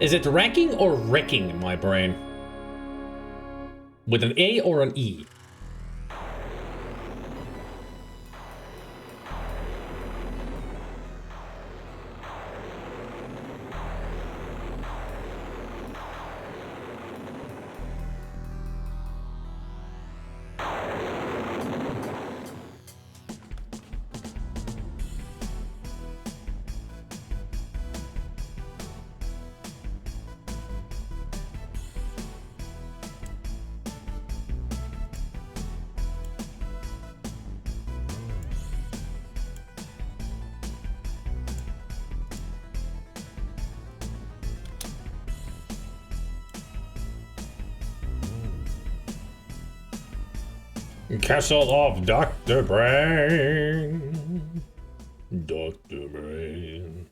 Is it racking or wrecking in my brain? With an A or an E? Castle of Dr. Brain. Dr. Brain.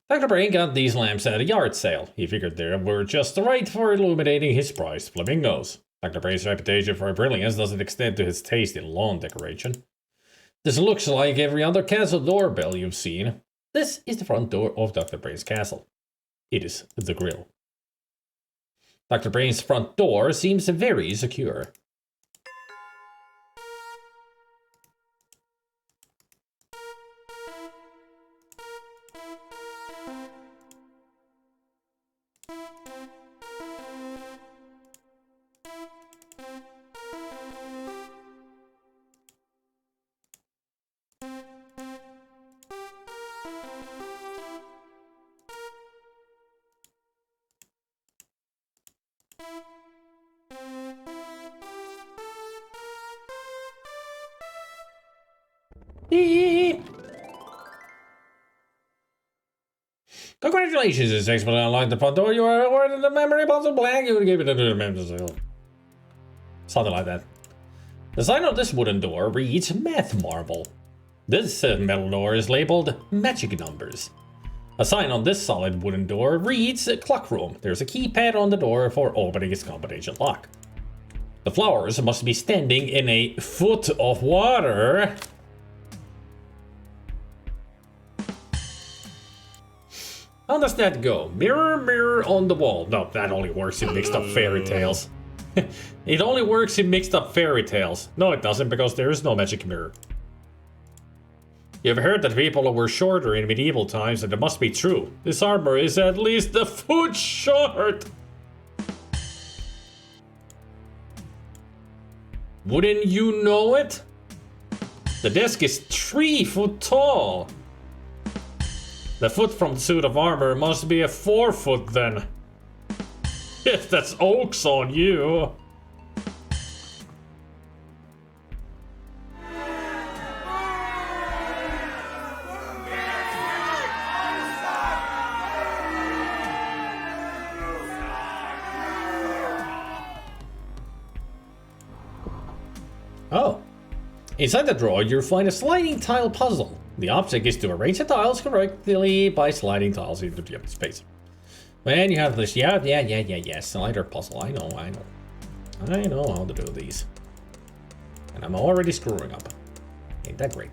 Dr. Brain got these lamps at a yard sale. He figured they were just right for illuminating his prized flamingos. Dr. Brain's reputation for brilliance doesn't extend to his taste in lawn decoration. This looks like every other castle doorbell you've seen. This is the front door of Dr. Brain's castle. It is the grill. Dr. Brain's front door seems very secure. Congratulations, it's expert unlocked the front door. You are awarded the memory puzzle blank. You would give it to the memory puzzle. Something like that. The sign on this wooden door reads Math Marble. This metal door is labeled Magic Numbers. A sign on this solid wooden door reads Clock Room. There's a keypad on the door for opening its combination lock. The flowers must be standing in a foot of water. How does that go? Mirror, mirror on the wall. No, that only works in mixed up fairy tales. It only works in mixed up fairy tales. No, it doesn't, because there is no magic mirror. You've heard that people were shorter in medieval times, and it must be true. This armor is at least a foot short. Wouldn't you know it? The desk is 3 foot tall. The foot from the suit of armor must be a 4 foot then. If that's oaks on you. Oh. Inside the drawer, you'll find a sliding tile puzzle. The object is to arrange the tiles correctly by sliding tiles into the empty space. When you have this, yeah, slider puzzle. I know how to do these. And I'm already screwing up. Ain't that great?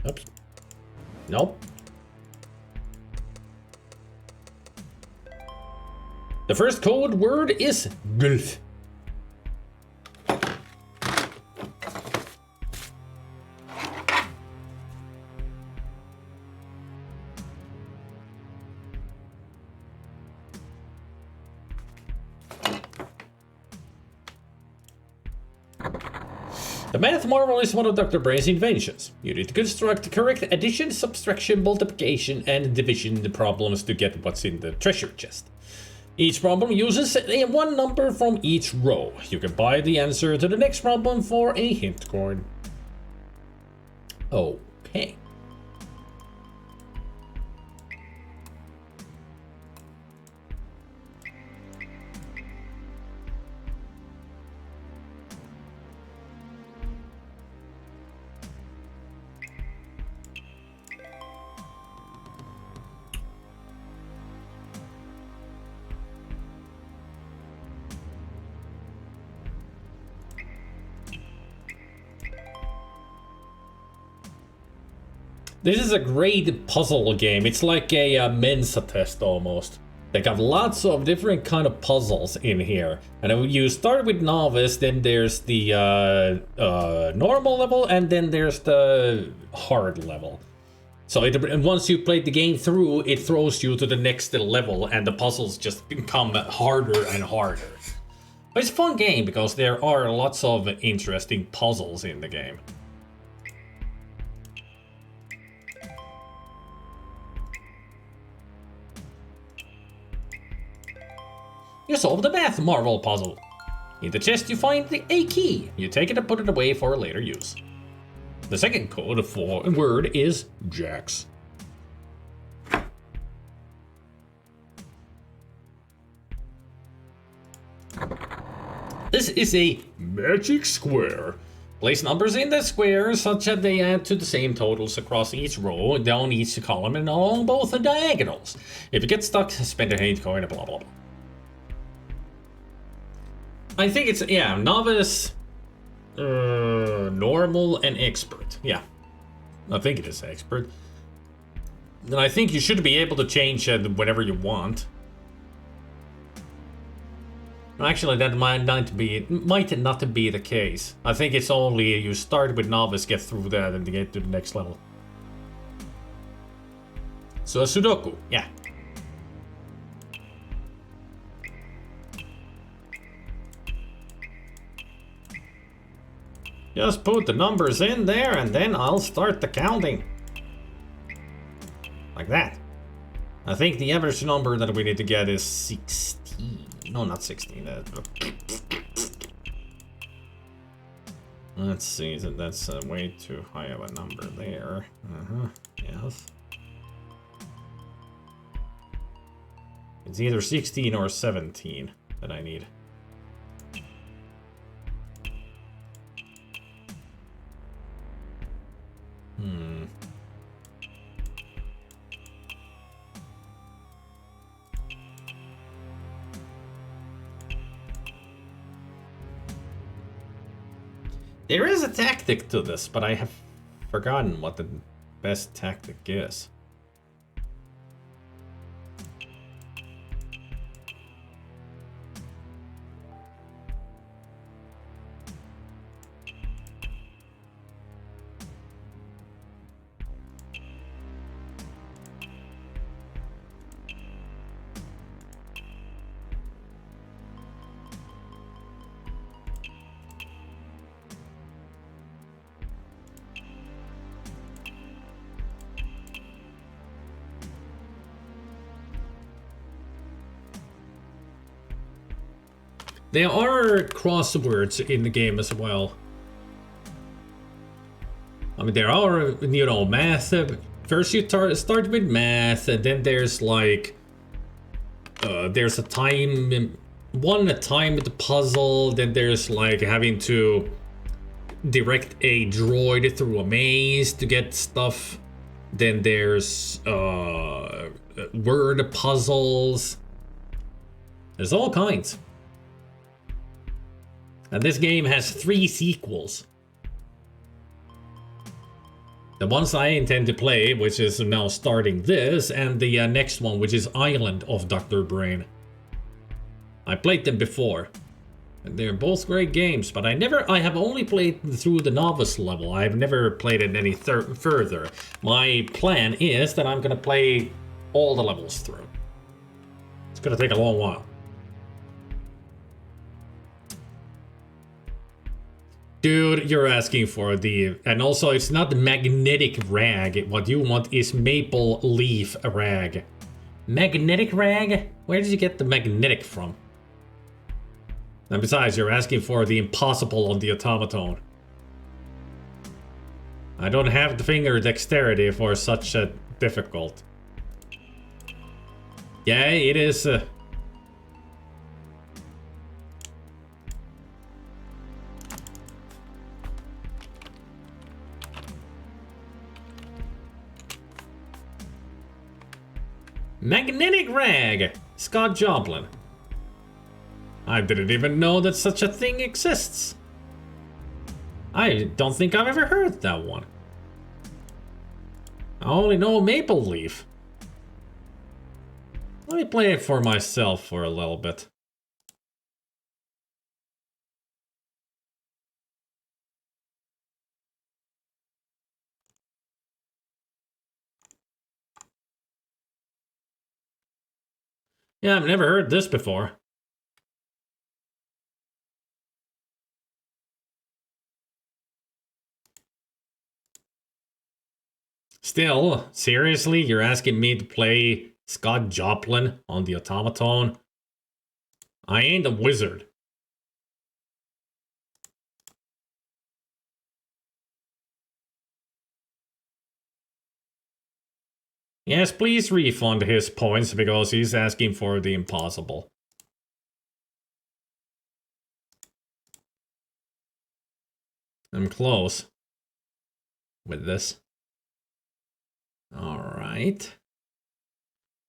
Oops. Nope. The first code word is gulf. The math marvel is one of Dr. Brain's inventions. You need to construct correct addition, subtraction, multiplication, and division problems to get what's in the treasure chest. Each problem uses one number from each row. You can buy the answer to the next problem for a hint coin. Okay. This is a great puzzle game. It's like a Mensa test almost. They got lots of different kind of puzzles in here. And you start with novice, then there's the normal level, and then there's the hard level. So once you play the game through, it throws you to the next level, and the puzzles just become harder and harder. But it's a fun game because there are lots of interesting puzzles in the game. You solve the math marvel puzzle. In the chest you find a key. You take it and put it away for later use. The second code for word is Jax. This is a magic square. Place numbers in the square such that they add to the same totals across each row, down each column, and along both the diagonals. If you get stuck, spend a hate coin, blah blah blah. I think it's, yeah, novice, normal, and expert. Yeah, I think it is expert. And I think you should be able to change whatever you want. Actually, that might not be the case. I think it's only you start with novice, get through that, and get to the next level. So a Sudoku, yeah. Just put the numbers in there and then I'll start the counting. Like that. I think the average number that we need to get is 16. No, not 16. Let's see, that's way too high of a number there. Yes. It's either 16 or 17 that I need. There is a tactic to this, but I have forgotten what the best tactic is. There are crosswords in the game as well. I mean, there are, you know, math. First you start with math, and then there's like, there's a time, one time with the puzzle, then there's like having to direct a droid through a maze to get stuff. Then there's word puzzles. There's all kinds. And this game has 3 sequels. The ones I intend to play, which is now starting this, and the next one, which is Island of Dr. Brain. I played them before. And they're both great games, but I have only played through the novice level. I've never played it any further. My plan is that I'm gonna play all the levels through. It's gonna take a long while. Dude, you're asking for the... And also, it's not the magnetic rag. What you want is maple leaf rag. Magnetic rag? Where did you get the magnetic from? And besides, you're asking for the impossible on the automaton. I don't have the finger dexterity for such a difficult. Yeah, it is... Magnetic rag! Scott Joplin. I didn't even know that such a thing exists. I don't think I've ever heard that one. only know Maple Leaf. Let me play it for myself for a little bit. Yeah, I've never heard this before. Still, seriously, you're asking me to play Scott Joplin on the automaton? I ain't a wizard. Yes, please refund his points because he's asking for the impossible. I'm close with this. Alright.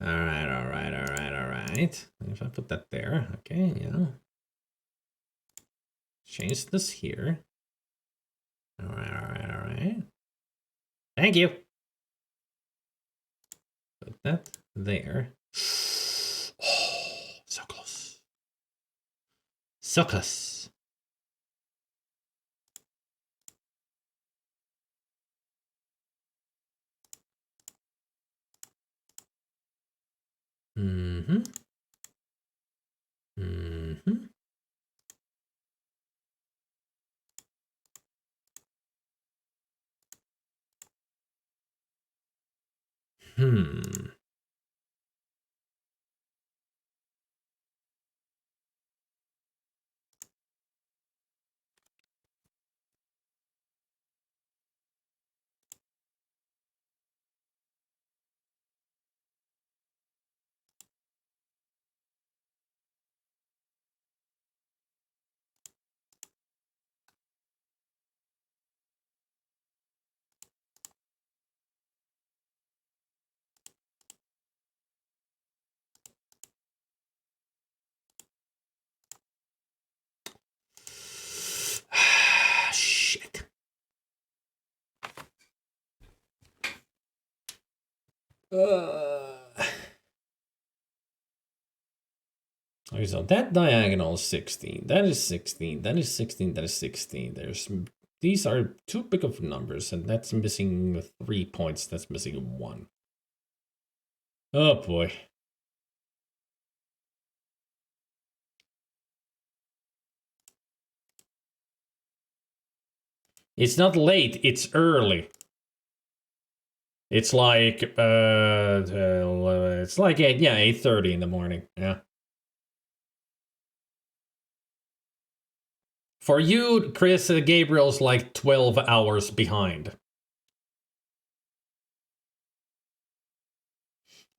Alright. If I put that there, okay, yeah. Change this here. Alright. Thank you. Put that there. Oh, so close. So close. Mm-hmm. Mm-hmm. Hmm. Shit. Okay, so that diagonal is 16. That is 16. That is 16. That is 16. These are too big of numbers, and that's missing 3 points. That's missing 1. Oh boy. It's not late, it's early. It's like it's like 8:30 in the morning. Yeah. For you, Chris, Gabriel's like 12 hours behind.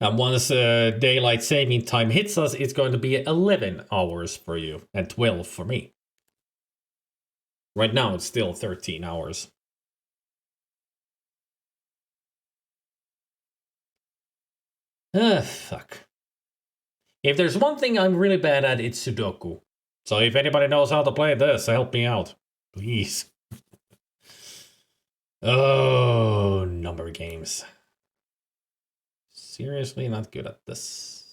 And once daylight saving time hits us, it's going to be 11 hours for you and 12 for me. Right now, it's still 13 hours. Fuck. If there's one thing I'm really bad at, it's Sudoku. So if anybody knows how to play this, help me out. Please. Oh, number games. Seriously not good at this.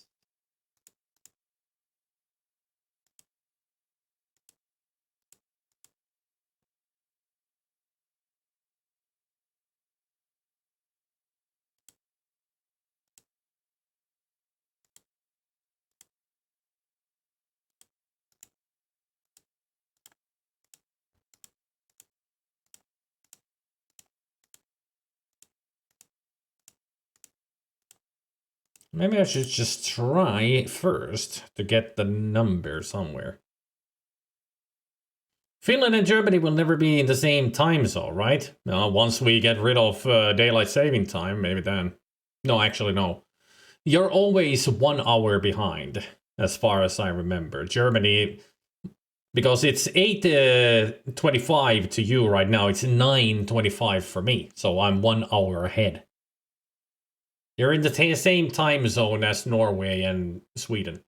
Maybe I should just try first to get the number somewhere. Finland and Germany will never be in the same time zone, right? Once we get rid of daylight saving time, maybe then. No, actually, no. You're always 1 hour behind, as far as I remember. Germany, because it's 8:25 to you right now, it's 9:25 for me, so I'm 1 hour ahead. You're in the same time zone as Norway and Sweden.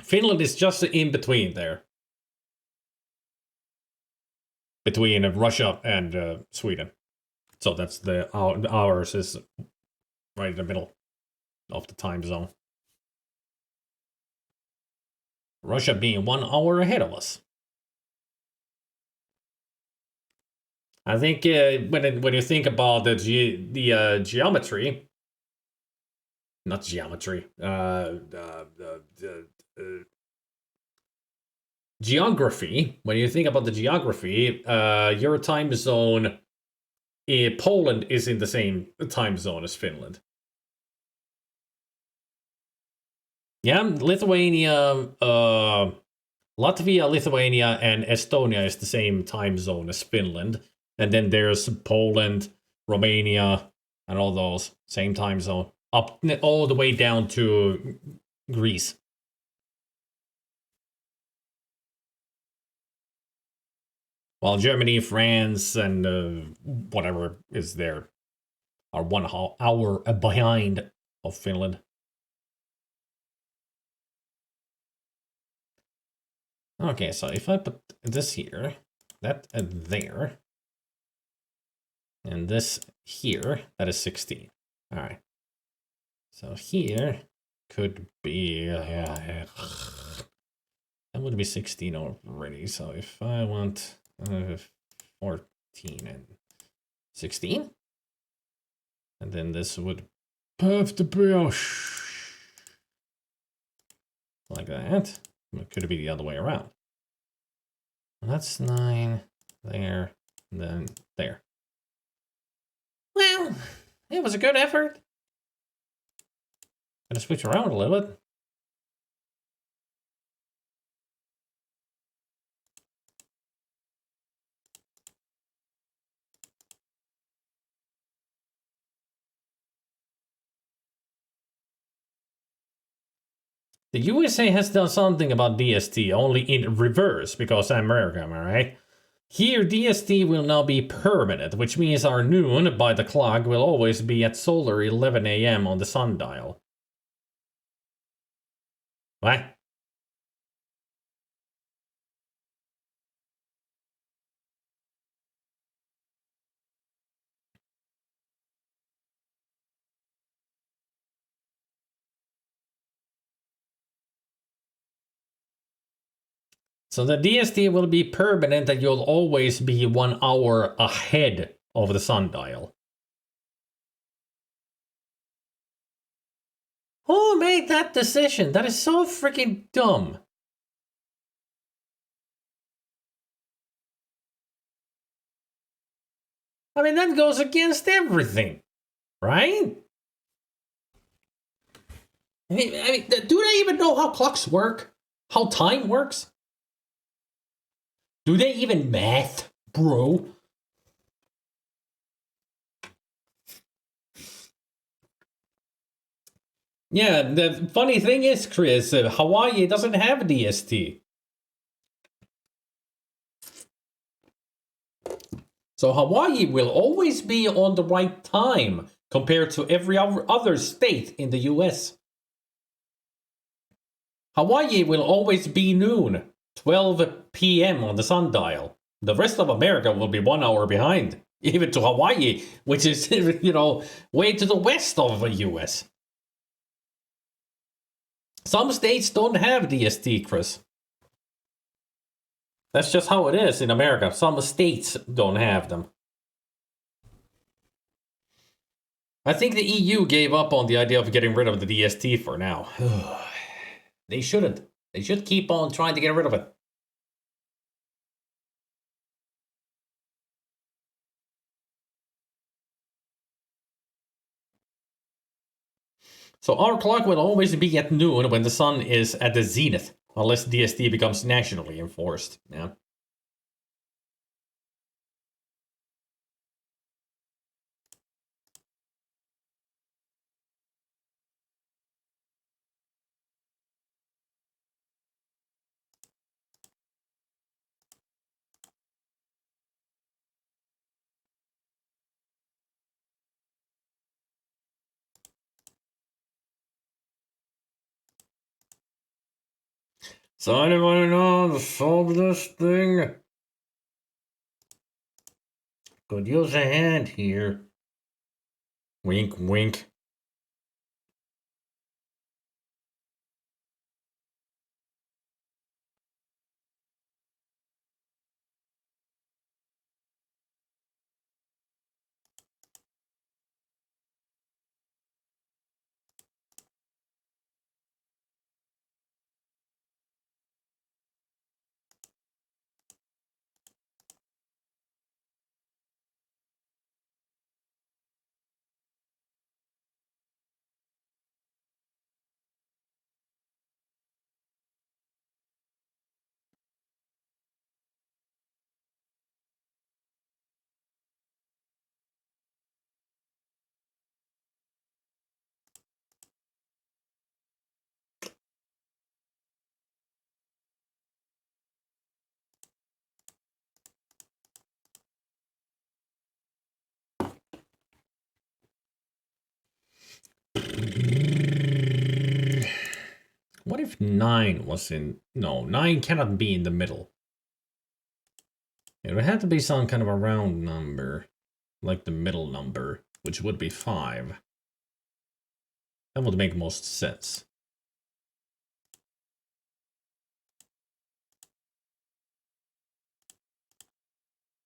Finland is just in between there. Between Russia and Sweden. So that's ours is right in the middle of the time zone. Russia being 1 hour ahead of us. I think when you think about the geometry, not geometry, geography. When you think about the geography, your time zone, Poland is in the same time zone as Finland. Yeah, Lithuania, Latvia, Lithuania, and Estonia is the same time zone as Finland. And then there's Poland, Romania, and all those same time zone. Up all the way down to Greece. While Germany, France, and whatever is there are 1 hour behind of Finland. Okay, so if I put this here, that there, and this here, that is 16. All right. So here could be, that would be 16 already. So if I want 14 and 16, and then this would have to be like that. It could be the other way around. That's 9 there, and then there. Well, it was a good effort. Gonna switch around a little bit. The USA has done something about DST, only in reverse, because I'm America, am I right? Here, DST will now be permanent, which means our noon by the clock will always be at solar 11 AM on the sundial. What? So the DST will be permanent and you'll always be 1 hour ahead of the sundial. Who made that decision? That is so freaking dumb. I mean, that goes against everything, right? I mean, do they even know how clocks work? How time works? Do they even math, bro? Yeah, the funny thing is, Chris, Hawaii doesn't have DST. So Hawaii will always be on the right time compared to every other state in the US. Hawaii will always be noon, 12 p.m. on the sundial. The rest of America will be 1 hour behind, even to Hawaii, which is, way to the west of the US. Some states don't have DST, Chris. That's just how it is in America. Some states don't have them. I think the EU gave up on the idea of getting rid of the DST for now. They shouldn't. They should keep on trying to get rid of it. So our clock will always be at noon when the sun is at the zenith, unless DST becomes nationally enforced. Yeah. So anyone know how to solve this thing? Could use a hand here. Wink, wink. What if 9 was in... No, 9 cannot be in the middle. It would have to be some kind of a round number. Like the middle number, which would be 5. That would make most sense.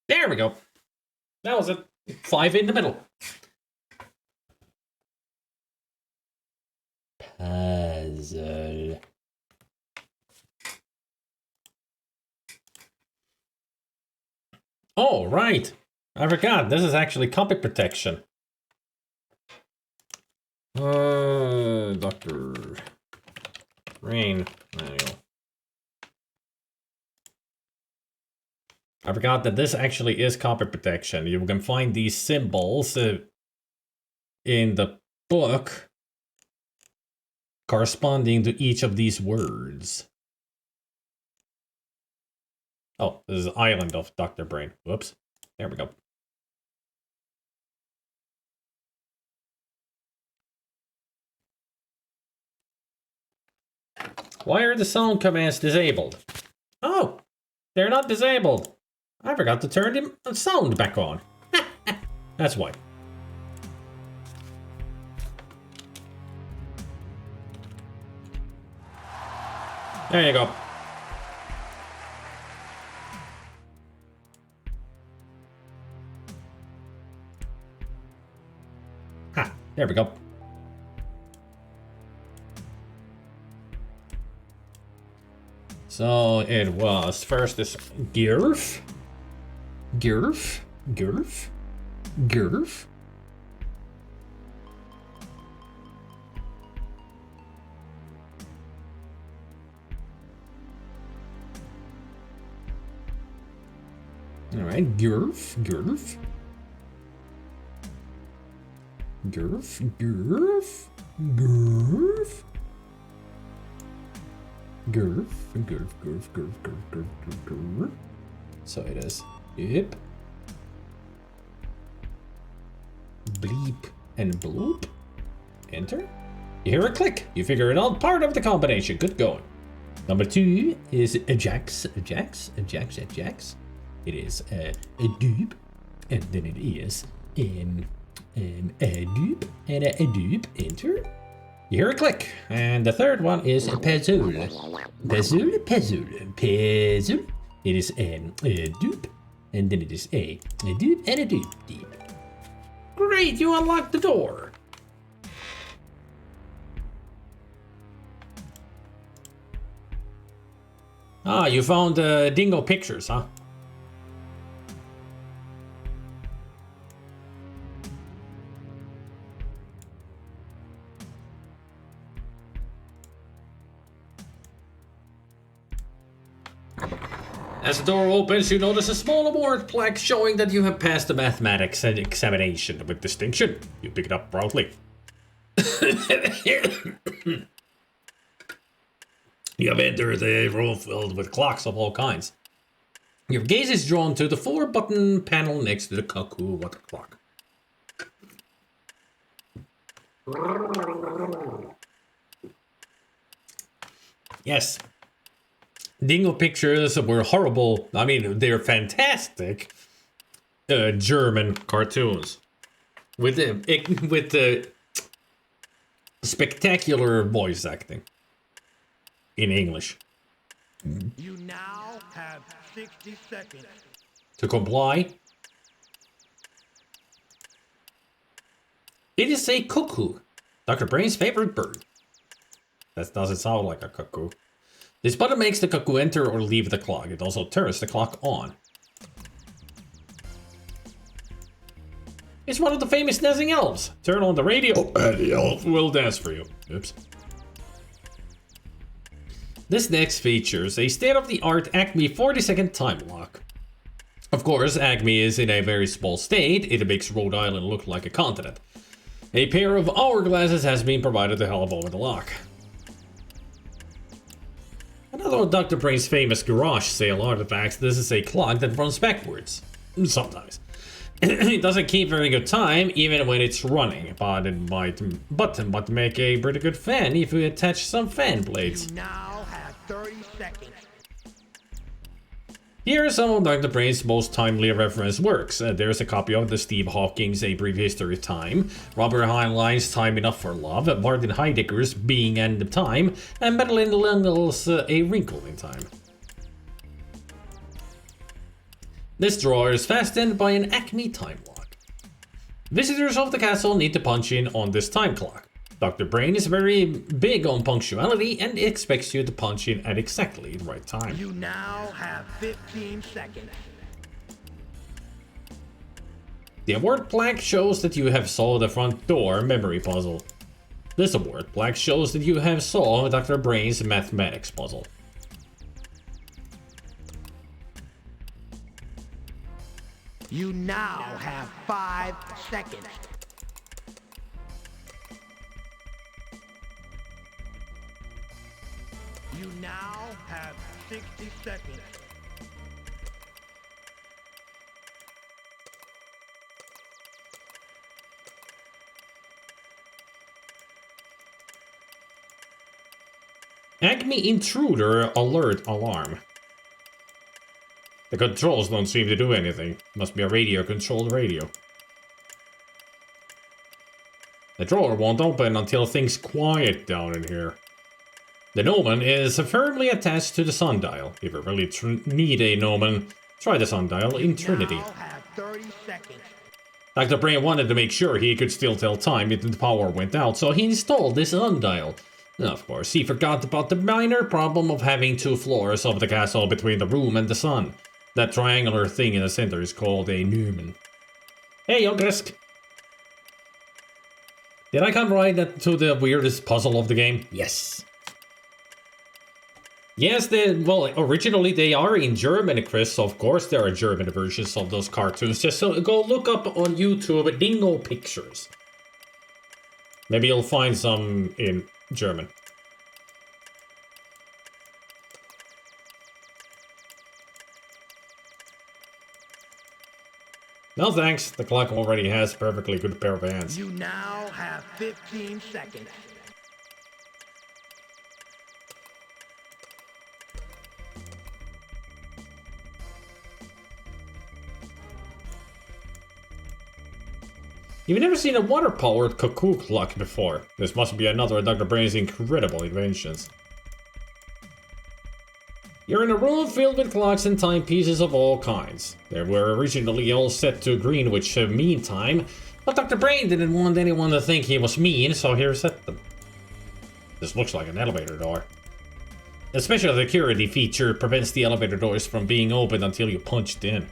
There we go. That was it. 5 in the middle. Puzzle. Oh, right. I forgot. This is actually copy protection. Dr. Rain. There you go. I forgot that this actually is copy protection. You can find these symbols in the book corresponding to each of these words. Oh, this is Island of Dr. Brain. Whoops. There we go. Why are the sound commands disabled? Oh, they're not disabled. I forgot to turn the sound back on. That's why. There you go. Ha, there we go. So it was first this Girf. Girf. Girf. Girf. Alright, Girf. Girf. Girf. Girf. Girf. Girf, girf, girf, girf, girf, girf, girf, girf. So it is. Yep. Bleep and bloop. Enter. You hear a click. You figure it out. Part of the combination. Good going. Number 2 is Ajax. Ajax. Ajax. Ajax. It is a dupe. And then it is a dupe and a dupe. Enter. You hear a click, and the third one is Puzzle. Puzzle, puzzle, puzzle. It is a dupe, and then it is a dupe and a dupe. Deep. Great, you unlocked the door. Ah, you found dingo pictures, huh? As the door opens, you notice a small award plaque showing that you have passed the mathematics examination with distinction. You pick it up proudly. You have entered a room filled with clocks of all kinds. Your gaze is drawn to the 4-button panel next to the cuckoo water clock. Yes. Dingo pictures were horrible. I mean, they're fantastic. German cartoons with the spectacular voice acting in English. You now have 60 seconds. To comply. It is a cuckoo, Dr. Brain's favorite bird. That doesn't sound like a cuckoo. This button makes the cuckoo enter or leave the clock. It also turns the clock on. It's one of the famous dancing elves. Turn on the radio and the elf will dance for you. Oops. This next features a state-of-the-art Acme 40-second time lock. Of course, Acme is in a very small state. It makes Rhode Island look like a continent. A pair of hourglasses has been provided to help over the lock. Another of Dr. Brain's famous garage sale artifacts, this is a clock that runs backwards. Sometimes. It doesn't keep very good time even when it's running, but it might make a pretty good fan if you attach some fan blades. You now have 30 seconds. Here are some of Dr. Brain's most timely reference works. There's a copy of the Steve Hawking's A Brief History of Time, Robert Heinlein's Time Enough for Love, Martin Heidegger's Being and the Time, and Madeleine L'Engle's A Wrinkle in Time. This drawer is fastened by an Acme time lock. Visitors of the castle need to punch in on this time clock. Dr. Brain is very big on punctuality and expects you to punch in at exactly the right time. You now have 15 seconds. The award plaque shows that you have solved the front door memory puzzle. This award plaque shows that you have solved Dr. Brain's mathematics puzzle. You now have 5 seconds. You now have 60 seconds. Acme intruder alert alarm. The controls don't seem to do anything. Must be a radio-controlled radio. The drawer won't open until things quiet down in here. The gnomon is firmly attached to the sundial. If you really need a gnomon, try the sundial in Trinity. You now have 30 seconds. Dr. Brain wanted to make sure he could still tell time if the power went out, so he installed this sundial. Of course, he forgot about the minor problem of having 2 floors of the castle between the room and the sun. That triangular thing in the center is called a gnomon. Hey, Ogrisk! Did I come right to the weirdest puzzle of the game? Yes. Yes, well, originally they are in German, Chris, so of course there are German versions of those cartoons. Just so go look up on YouTube Dingo Pictures. Maybe you'll find some in German. No thanks, the clock already has a perfectly good pair of hands. You now have 15 seconds. You've never seen a water-powered cuckoo clock before. This must be another of Dr. Brain's incredible inventions. You're in a room filled with clocks and timepieces of all kinds. They were originally all set to Greenwich Mean Time, but Dr. Brain didn't want anyone to think he was mean, so he reset them. This looks like an elevator door. A special security feature prevents the elevator doors from being opened until you punched in.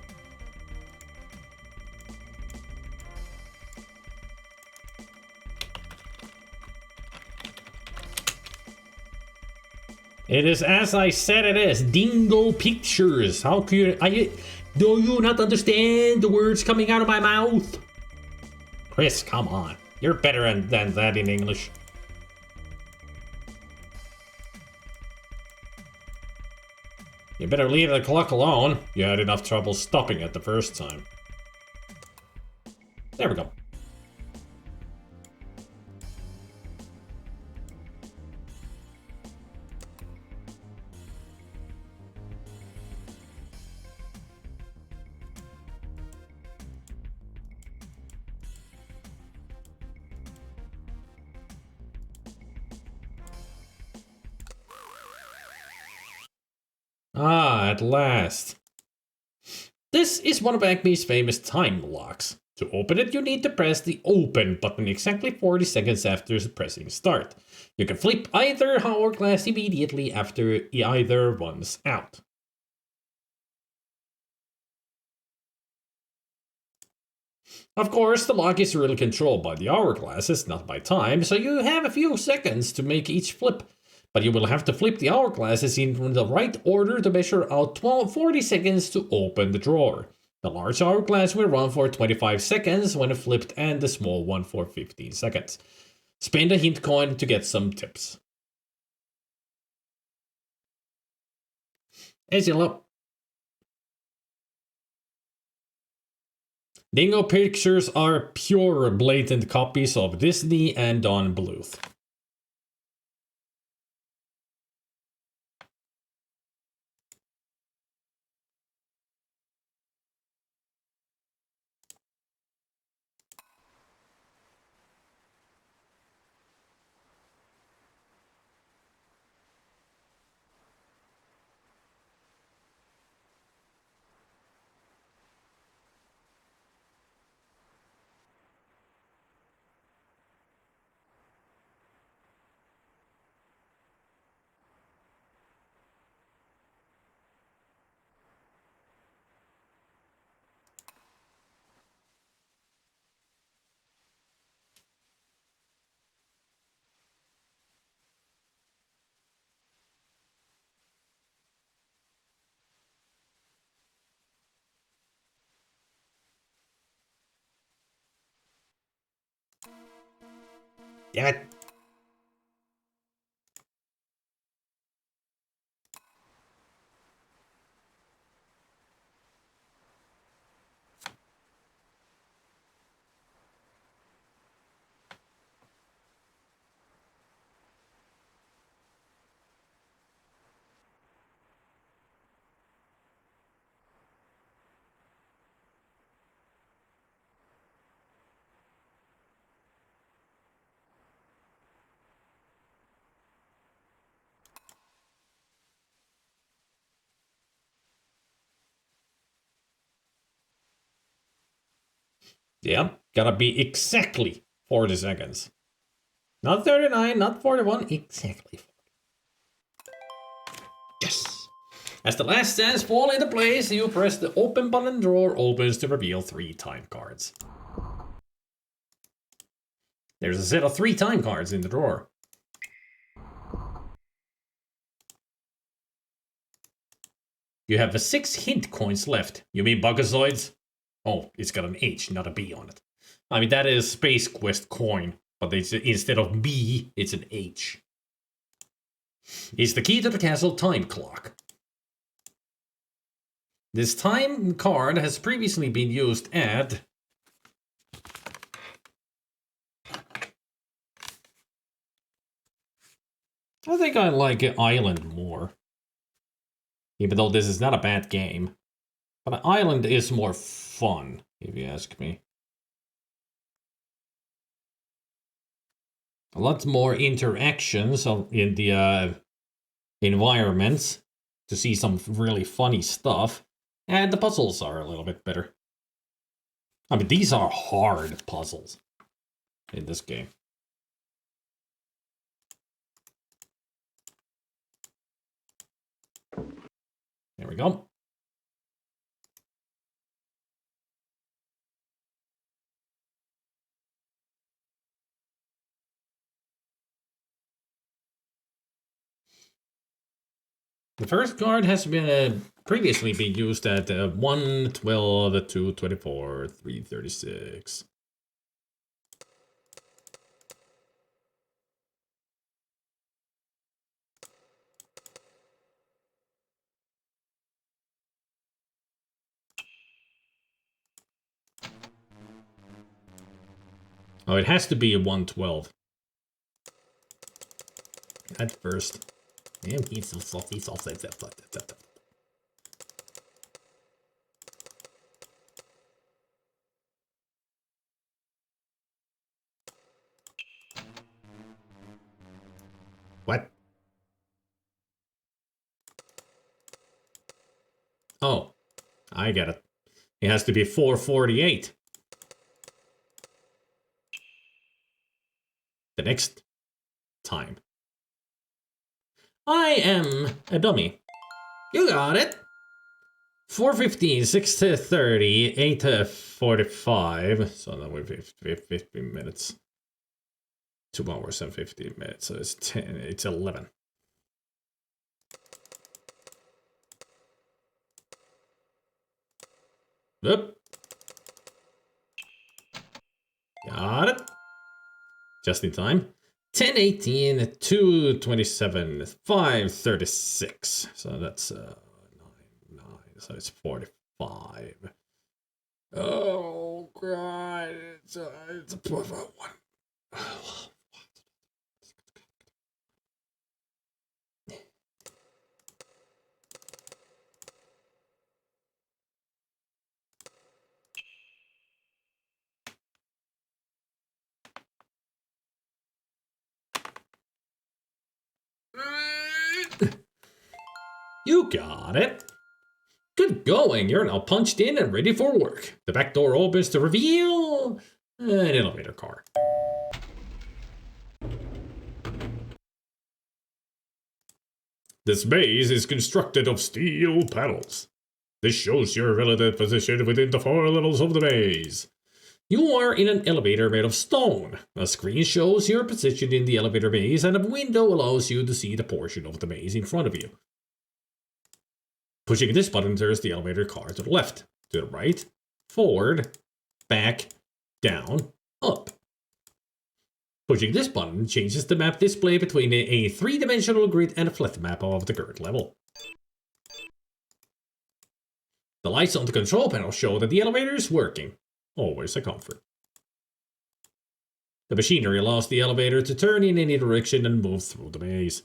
It is as I said it is. Dingo Pictures. How could you... do you not understand the words coming out of my mouth? Chris, come on. You're better than that in English. You better leave the clock alone. You had enough trouble stopping it the first time. There we go. Ah, at last. This is one of Acme's famous time locks. To open it, you need to press the open button exactly 40 seconds after pressing start. You can flip either hourglass immediately after either runs out. Of course, the lock is really controlled by the hourglasses, not by time, so you have a few seconds to make each flip. But you will have to flip the hourglasses in the right order to measure out 40 seconds to open the drawer. The large hourglass will run for 25 seconds when flipped and the small one for 15 seconds. Spend a hint coin to get some tips. As you look. Dingo pictures are pure blatant copies of Disney and Don Bluth. Damn it. Yeah, gotta be exactly 40 seconds. Not 39, not 41, exactly 40. Yes! As the last stands fall into place, you press the open button, drawer opens to reveal 3 time cards. There's a set of 3 time cards in the drawer. You have 6 hint coins left. You mean Bugazoids? Oh, it's got an H, not a B on it. I mean, that is Space Quest coin, but it's, instead of B, it's an H. It's the key to the castle time clock. This time card has previously been used at... I think I like Island more. Even though this is not a bad game. But Island is more fun, if you ask me. A lot more interactions in the environments to see some really funny stuff. And the puzzles are a little bit better. I mean, these are hard puzzles in this game. There we go. The first card has been previously been used at 1, 12, 2, 24, 3, 36. Oh, it has to be a 112. At first. Damn, he's so salty, salty. What? Oh, I get it. It has to be 448. The next time. I am a dummy. You got it. 4:15, 6 to 30, 8 to 45. So that would be 15 minutes. 2 hours and 15 minutes. So it's 10. It's 11. Yep. Got it. Just in time. 10:18, 2:27, 5:36. So that's 9, so it's 45. Oh god, it's a one. You got it. Good going. You're now punched in and ready for work. The back door opens to reveal an elevator car. This maze is constructed of steel panels. This shows your relative position within the 4 levels of the maze. You are in an elevator made of stone. A screen shows your position in the elevator maze, and a window allows you to see the portion of the maze in front of you. Pushing this button turns the elevator car to the left, to the right, forward, back, down, up. Pushing this button changes the map display between a 3-dimensional grid and a flat map of the current level. The lights on the control panel show that the elevator is working. Always a comfort. The machinery allows the elevator to turn in any direction and move through the maze.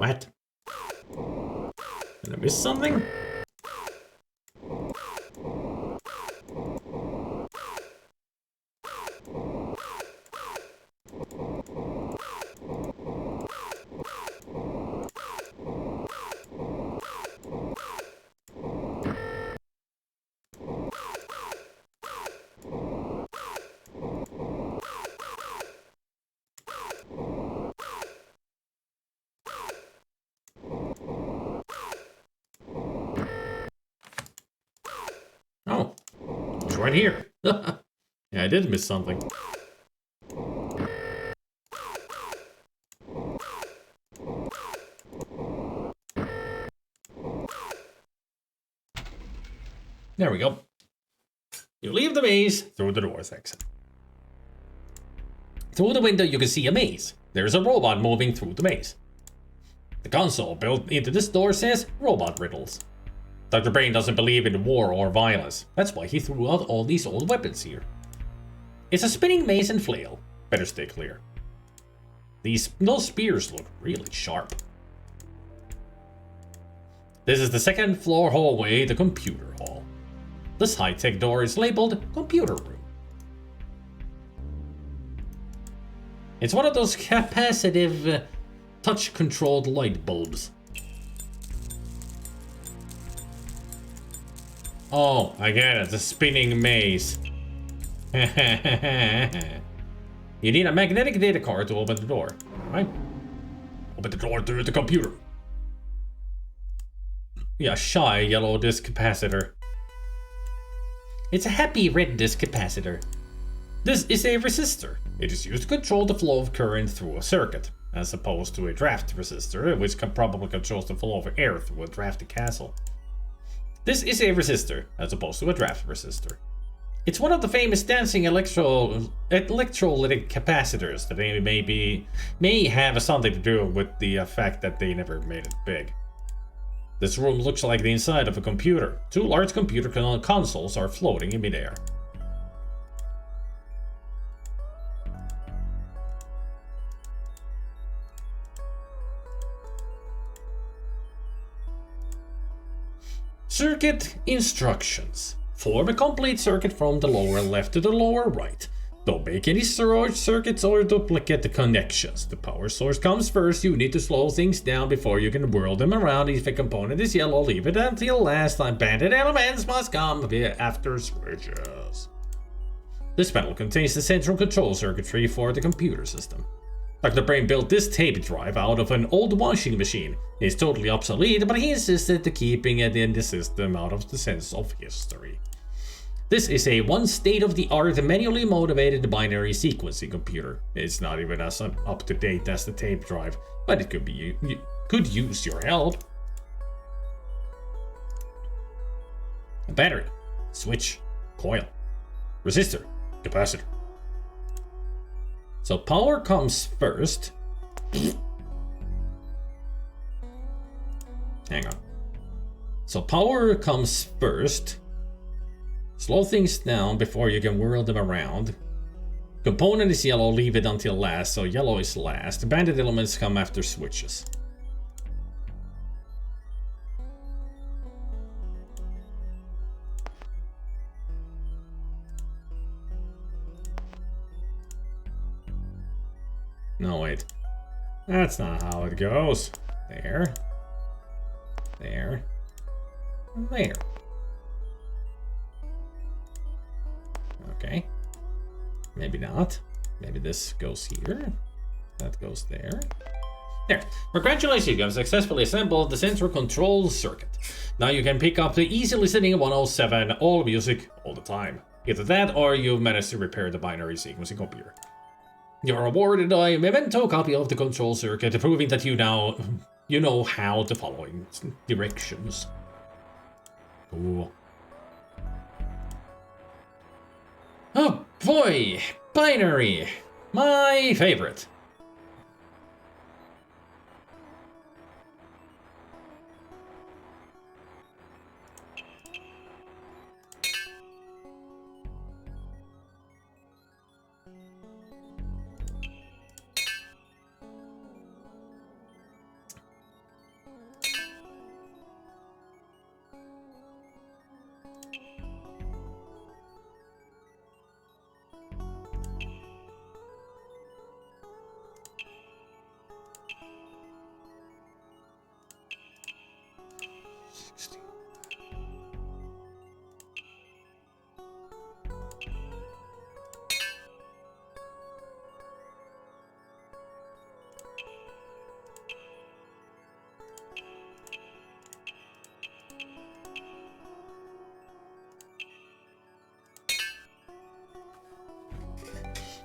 What? Did I miss something? Oh, it's right here. Yeah, I did miss something. There we go. You leave the maze through the north exit. Through the window you can see a maze. There's a robot moving through the maze. The console built into this door says Robot Riddles. Dr. Brain doesn't believe in war or violence. That's why he threw out all these old weapons here. It's a spinning maze and flail. Better stay clear. Those spears look really sharp. This is the second floor hallway, the computer hall. This high-tech door is labeled Computer Room. It's one of those capacitive, touch-controlled light bulbs. Oh, I get it. The spinning maze. You need a magnetic data card to open the door, right? Open the door to the computer. Yeah, shy yellow disc capacitor. It's a happy red disc capacitor. This is a resistor. It is used to control the flow of current through a circuit, as opposed to a draft resistor, which probably controls the flow of air through a drafty castle. This is a resistor, as opposed to a draft resistor. It's one of the famous dancing electrolytic capacitors that may have something to do with the fact that they never made it big. This room looks like the inside of a computer. Two large computer consoles are floating in midair. Circuit instructions. Form a complete circuit from the lower left to the lower right. Don't make any storage circuits or duplicate the connections. The power source comes first. You need to slow things down before you can whirl them around. If a component is yellow, leave it until last time. Banded elements must come after switches. This panel contains the central control circuitry for the computer system. Dr. Brain built this tape drive out of an old washing machine. It's totally obsolete, but he insisted to keeping it in the system out of the sense of history. This is a state-of-the-art manually motivated binary sequencing computer. It's not even as up-to-date as the tape drive, but it could use your help. A battery, switch, coil, resistor, capacitor. So power comes first. Hang on. So power comes first. Slow things down before you can whirl them around. Component is yellow, leave it until last, so yellow is last. Banded elements come after switches. No, wait. That's not how it goes. There. There. There. Okay. Maybe not. Maybe this goes here. That goes there. There. Congratulations, you have successfully assembled the central control circuit. Now you can pick up the easy listening 107 all music all the time. Either that or you've managed to repair the binary sequencing computer. You're awarded a memento copy of the control circuit, proving that you know how the following directions. Cool. Oh boy, binary, my favorite.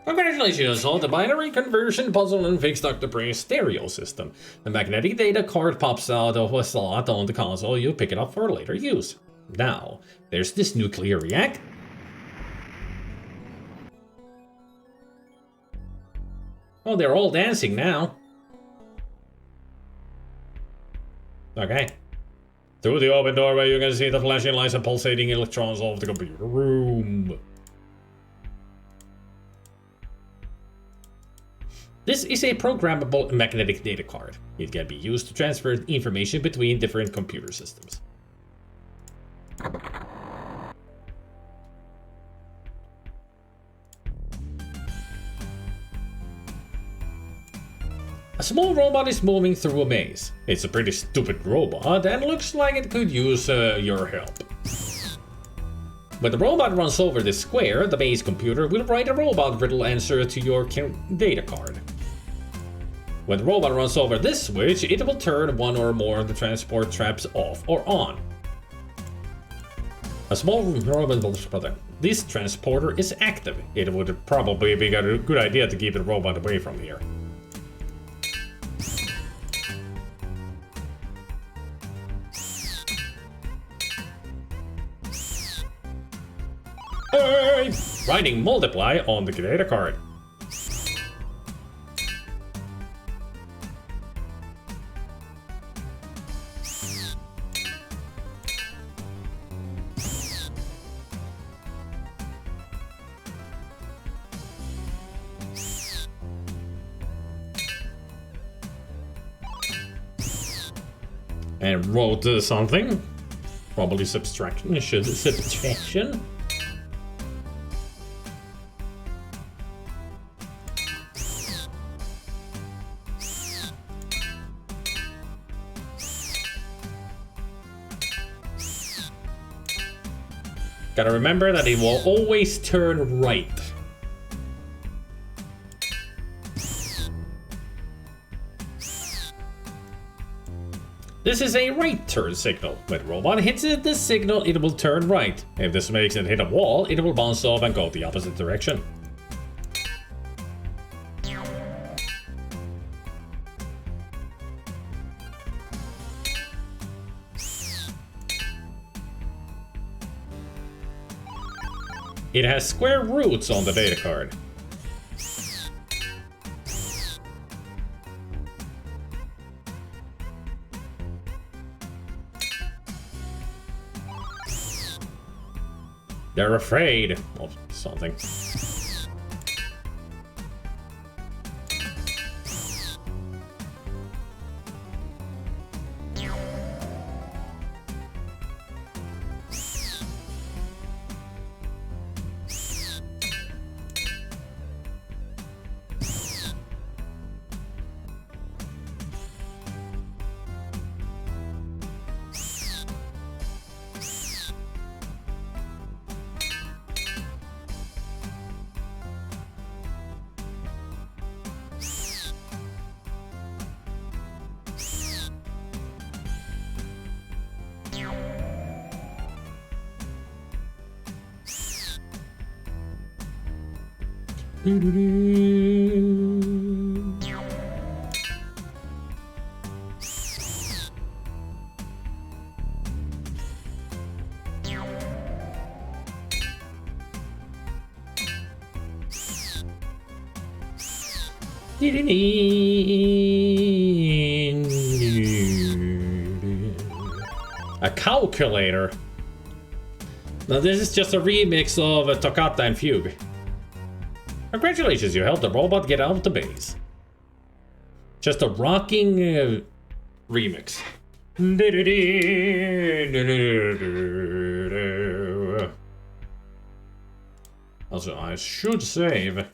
Congratulations on the binary conversion puzzle and fixed Dr. Brain's stereo system. The magnetic data card pops out of a slot on the console. You pick it up for later use. Now, there's this nuclear reactor. Oh, they're all dancing now. Okay. Through the open doorway, you can see the flashing lights and pulsating electrons of the computer room. This is a programmable magnetic data card. It can be used to transfer information between different computer systems. A small robot is moving through a maze. It's a pretty stupid robot and looks like it could use your help. When the robot runs over this square, the maze computer will write a robot riddle answer to your data card. When the robot runs over this switch, it will turn one or more of the transport traps off or on. A small this transporter is active. It would probably be a good idea to keep the robot away from here. Hey! Writing multiply on the data card. And wrote something. Probably subtraction. Subtraction. Gotta remember that it will always turn right. This is a right turn signal. When robot hits this signal, it will turn right. If this makes it hit a wall, it will bounce off and go the opposite direction. It has square roots on the data card. They're afraid of something. A calculator. Now this is just a remix of Toccata and Fugue. Congratulations, you helped the robot get out of the base. Just a rocking remix. Also, I should save.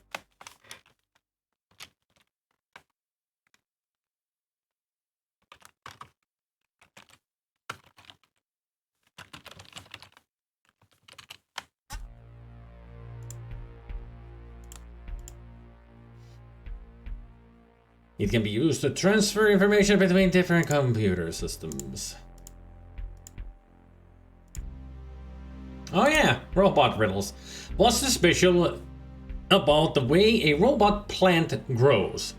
It can be used to transfer information between different computer systems. Oh yeah, robot riddles. What's the special about the way a robot plant grows?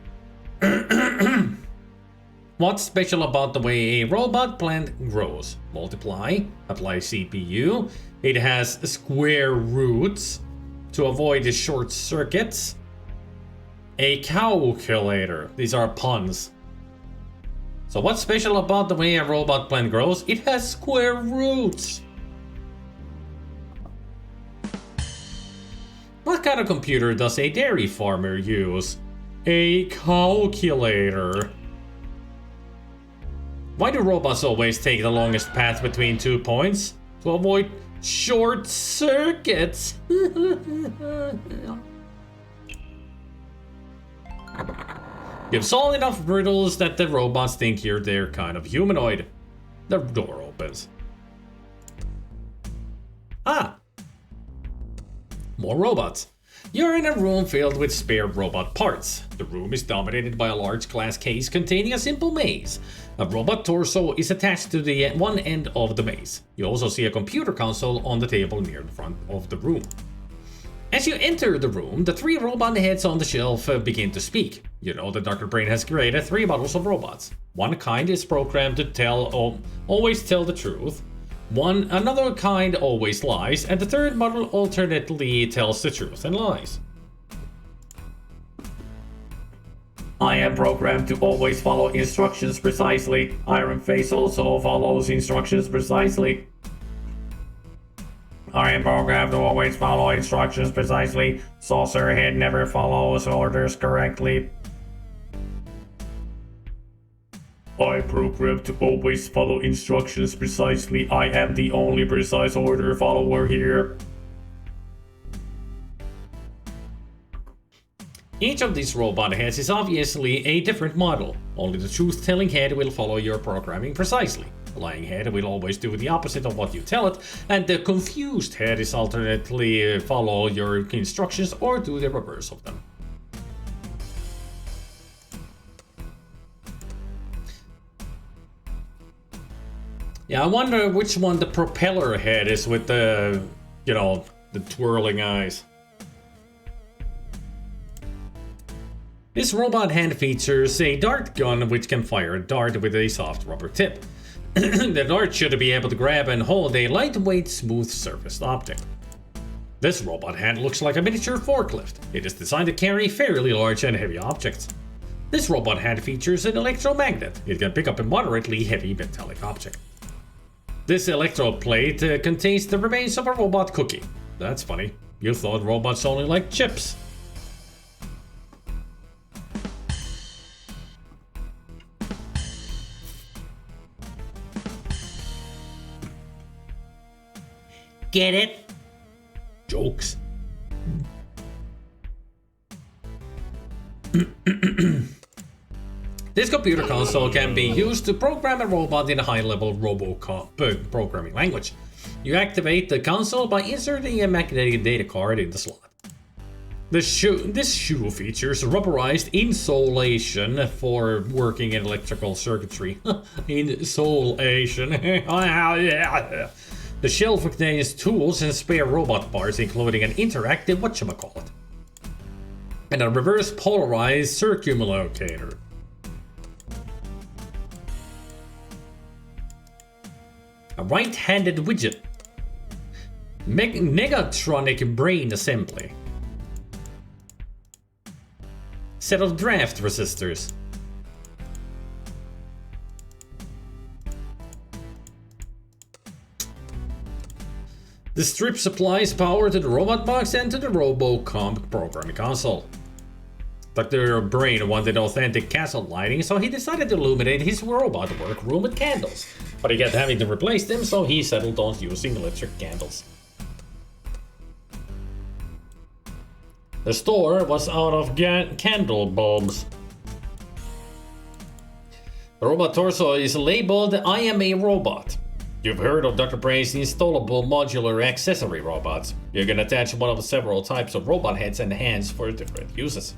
What's special about the way a robot plant grows? Multiply, apply CPU. It has square roots to avoid the short circuits. A calculator. These are puns. So what's special about the way a robot plant grows? It has square roots. What kind of computer does a dairy farmer use? A calculator. Why do robots always take the longest path between 2 points? To avoid short circuits. You've solved enough riddles that the robots think they're kind of humanoid. The door opens. Ah! More robots. You're in a room filled with spare robot parts. The room is dominated by a large glass case containing a simple maze. A robot torso is attached to the one end of the maze. You also see a computer console on the table near the front of the room. As you enter the room, the 3 robot heads on the shelf begin to speak. You know that Dr. Brain has created 3 models of robots. One kind is programmed to always tell the truth. Another kind always lies, and the third model alternately tells the truth and lies. I am programmed to always follow instructions precisely. Iron Face also follows instructions precisely. I am programmed to always follow instructions precisely. Saucer Head never follows orders correctly. I am programmed to always follow instructions precisely. I am the only precise order follower here. Each of these robot heads is obviously a different model. Only the truth-telling head will follow your programming precisely. The lying head will always do the opposite of what you tell it, and the confused head is alternately follow your instructions or do the reverse of them. Yeah, I wonder which one the propeller head is with the, the twirling eyes. This robot hand features a dart gun which can fire a dart with a soft rubber tip. The dart should be able to grab and hold a lightweight, smooth surfaced object. This robot hand looks like a miniature forklift. It is designed to carry fairly large and heavy objects. This robot hand features an electromagnet. It can pick up a moderately heavy metallic object. This electroplate contains the remains of a robot cookie. That's funny. You thought robots only like chips. Get it? Jokes. This computer console can be used to program a robot in a high-level Robocop programming language. You activate the console by inserting a magnetic data card in the slot. This shoe features rubberized insulation for working in electrical circuitry. Insulation. The shelf contains tools and spare robot parts, including an interactive whatchamacallit and a reverse polarized circumlocator. A right-handed widget. Negatronic brain assembly. Set of draft resistors. The strip supplies power to the robot box and to the Robocop programming console. Dr. Brain wanted authentic castle lighting, so he decided to illuminate his robot workroom with candles. But he kept having to replace them, so he settled on using electric candles. The store was out of candle bulbs. The robot torso is labeled I am a robot. You've heard of Dr. Brain's installable modular accessory robots. You can attach one of several types of robot heads and hands for different uses.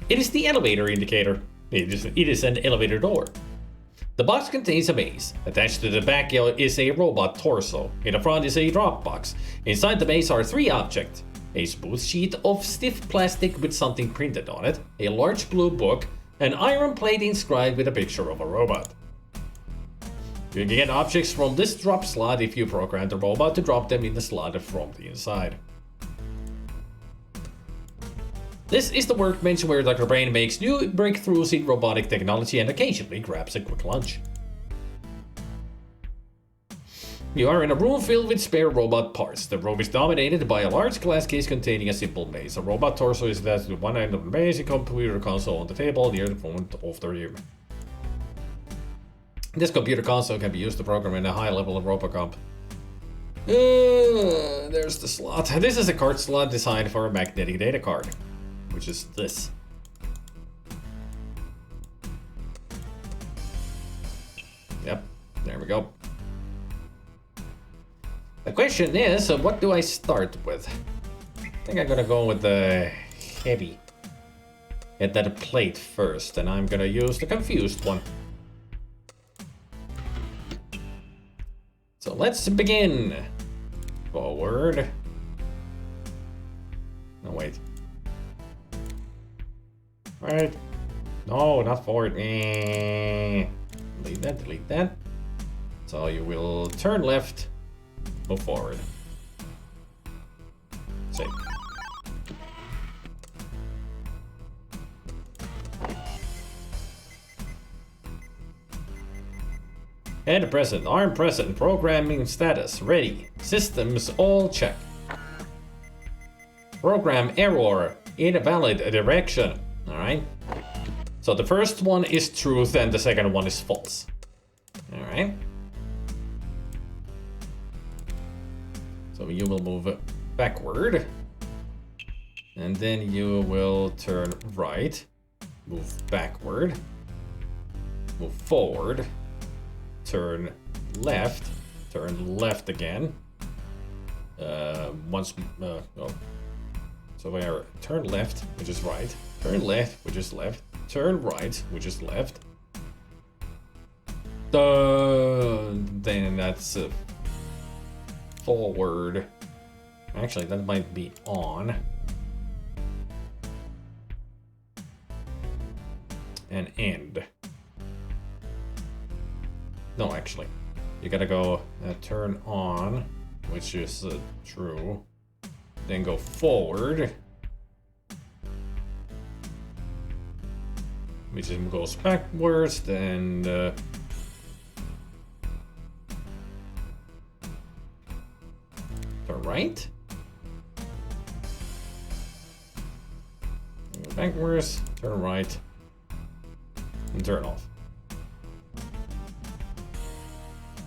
It is the elevator indicator. It is an elevator door. The box contains a maze. Attached to the back is a robot torso. In the front is a drop box. Inside the maze are 3 objects. A smooth sheet of stiff plastic with something printed on it, a large blue book, an iron plate inscribed with a picture of a robot. You can get objects from this drop slot if you program the robot to drop them in the slot from the inside. This is the workbench where Dr. Brain makes new breakthroughs in robotic technology and occasionally grabs a quick lunch. You are in a room filled with spare robot parts. The room is dominated by a large glass case containing a simple maze. A robot torso is attached to one end of the maze, a computer console on the table near the front of the room. This computer console can be used to program in a high level of Robocop. There's the slot. This is a card slot designed for a magnetic data card, which is this. Yep, there we go. The question is, what do I start with? think I'm gonna go with the heavy. Get that plate first, and I'm gonna use the confused one. So let's begin. Forward. No, wait. Right. No, not forward. Delete that, delete that. So you will turn left, move forward. Save. Head present, arm present, programming status, ready. Systems all check. Program error, invalid direction. Alright. So the first one is truth and the second one is false. Alright. So you will move backward. And then you will turn right. Move backward. Move forward. Turn left again. So we are turn left, which is right. Turn left, which is left. Turn right, which is left. Then that's forward. Actually, that might be on. And end. No, actually. You gotta go turn on, which is true. Then go forward. Which goes backwards, then turn right. Go backwards, turn right, and turn off.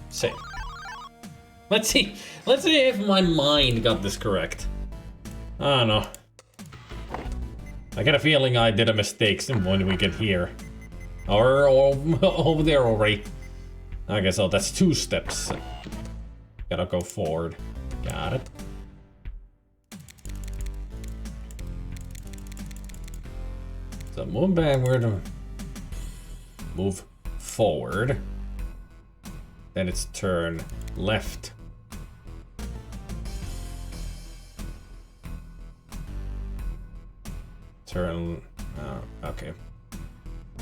Save. Let's see if my mind got this correct. I don't know. I get a feeling I did a mistake when we get here. Or over there already. I guess that's 2 steps. Gotta go forward. Got it. So move backward. Move forward. Then it's turn left. Turn, okay.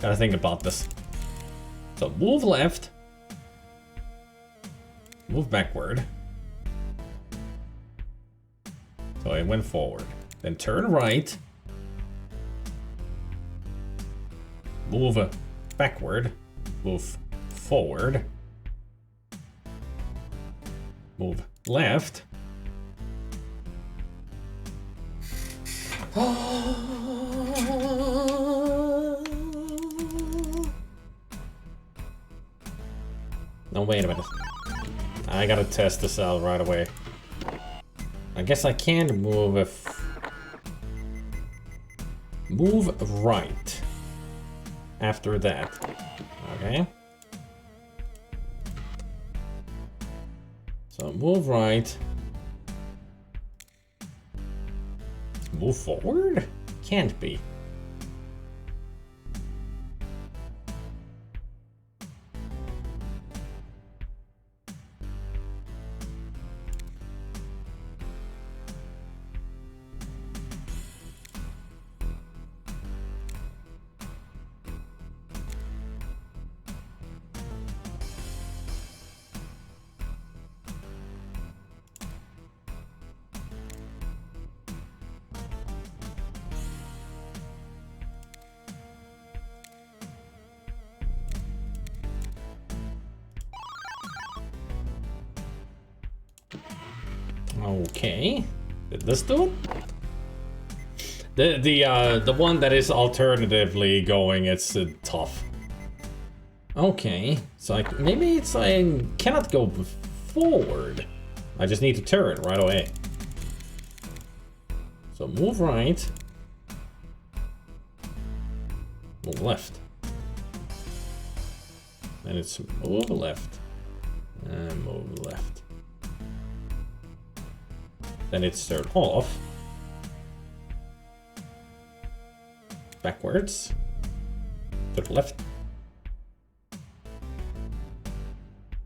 Gotta think about this. So move left. Move backward. So I went forward. Then turn right. Move backward. Move forward. Move left. No, wait a minute. I gotta test this out right away. I guess I can move move right after that. Okay. So move right. Move forward? Can't be. Okay, did this do it? The one that is alternatively going, it's tough. Okay, so maybe it's I cannot go forward. I just need to turn right away. So move right, move left, and it's move left and move left. Then it's turn off. backwards. To the left.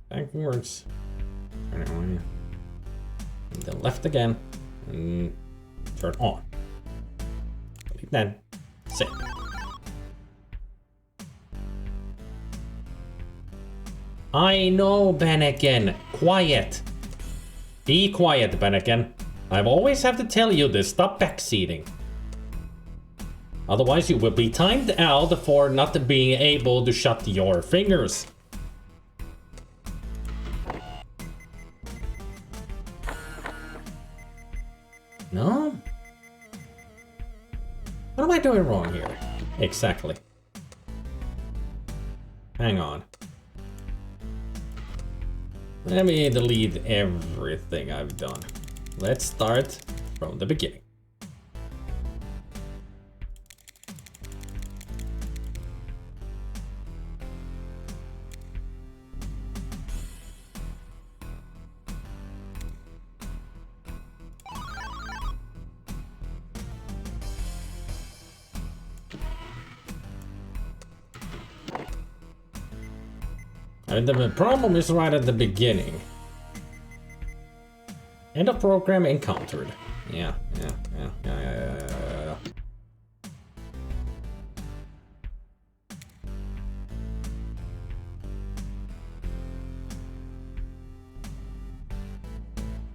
Backwards. And then left again. And turn on. Like that. Sit. I know, Bennigan. Quiet. Be quiet, Bennigan. I've always have to tell you this. Stop backseating. Otherwise, you will be timed out for not being able to shut your fingers. No? What am I doing wrong here? Exactly. Hang on. Let me delete everything I've done. Let's start from the beginning. And the problem is right at the beginning. End of program encountered. Yeah.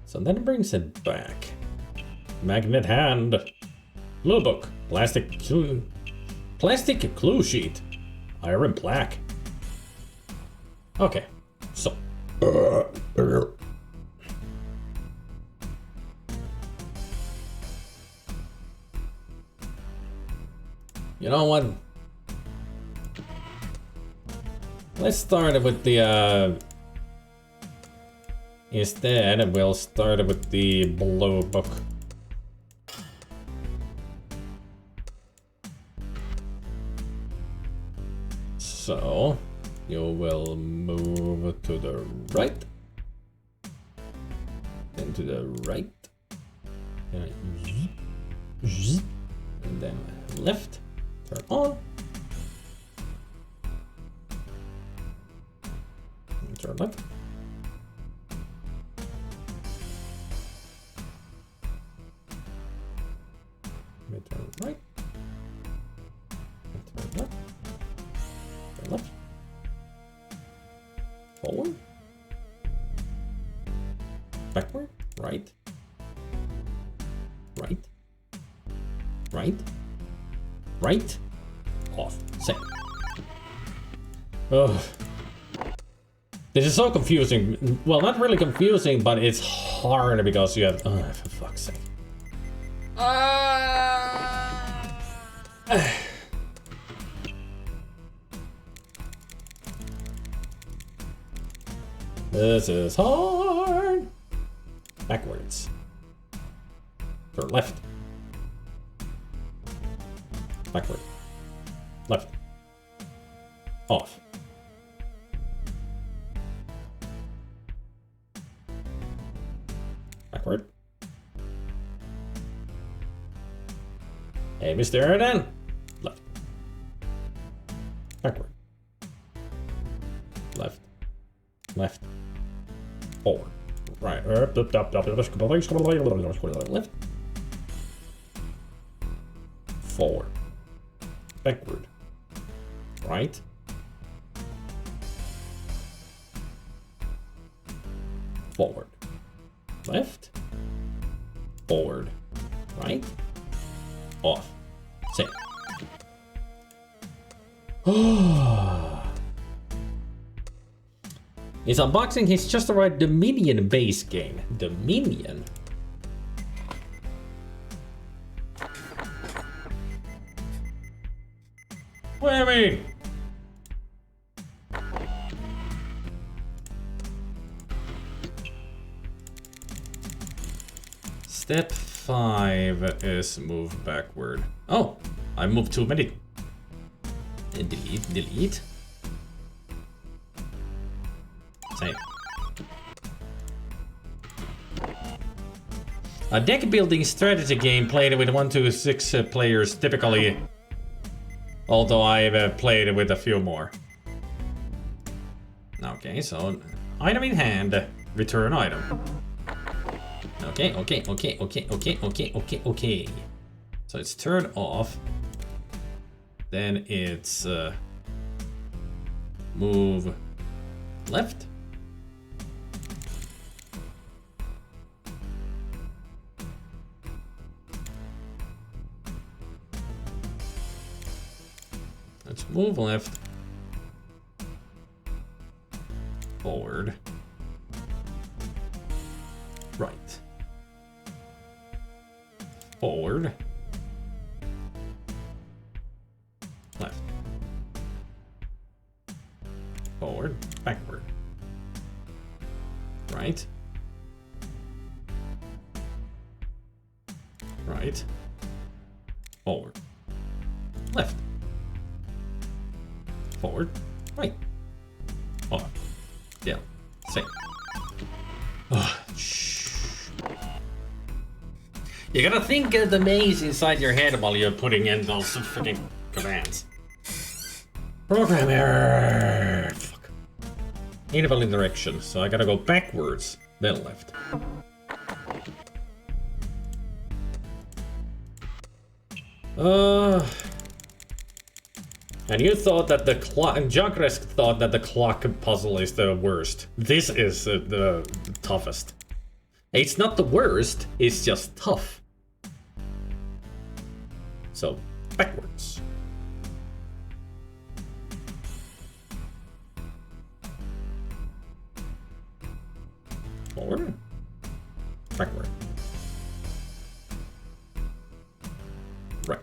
So then it brings it back. Magnet hand. Blue book. Plastic clue sheet. Iron plaque. Okay, so. You know what? Let's start with the, instead, we'll start with the blue book. So, you will move to the right, then to the right, and then left, turn on, and turn left, and turn right, and turn left, turn left. Forward, backward, right, right, right, right, off, set. Ugh. This is so confusing. Well, not really confusing, but it's hard because you have. Oh, for fuck's sake. This is hard. Backwards. Turn left. Backward. Left. Off. Backward. Hey, Mr. Erdan. Left. Backward. Left. Left. Forward. Right. Left. Forward. Backward. Right. Forward. Left. Forward. Right. Off. Same. He's unboxing his Just Right Dominion base game. Dominion? What do you mean? Step 5 is move backward. Oh, I moved too many. Delete, delete. Same. A deck building strategy game played with 1 to 6 players typically Although I've played with a few more. Okay, so item in hand, return item. Okay. So it's turned off. Then it's move left. Let's move left. Forward. Right. Forward. Left. Forward. Backward. Right. Right. Forward. Left. Forward. Right. Oh. Yeah. Same. Oh, shh. You gotta think of the maze inside your head while you're putting in those freaking commands. Program error. Fuck. Invalid direction, so I gotta go backwards, then left. And you thought that the clock, and Junkresk thought that the clock puzzle is the worst. This is the toughest. It's not the worst, it's just tough. So, backwards. Forward. Backward. Right.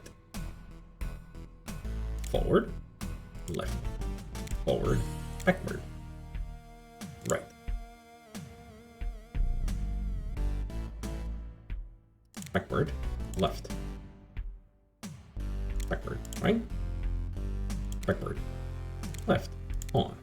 Forward, left, forward, backward, right. Backward, left, backward, right, backward, left, on.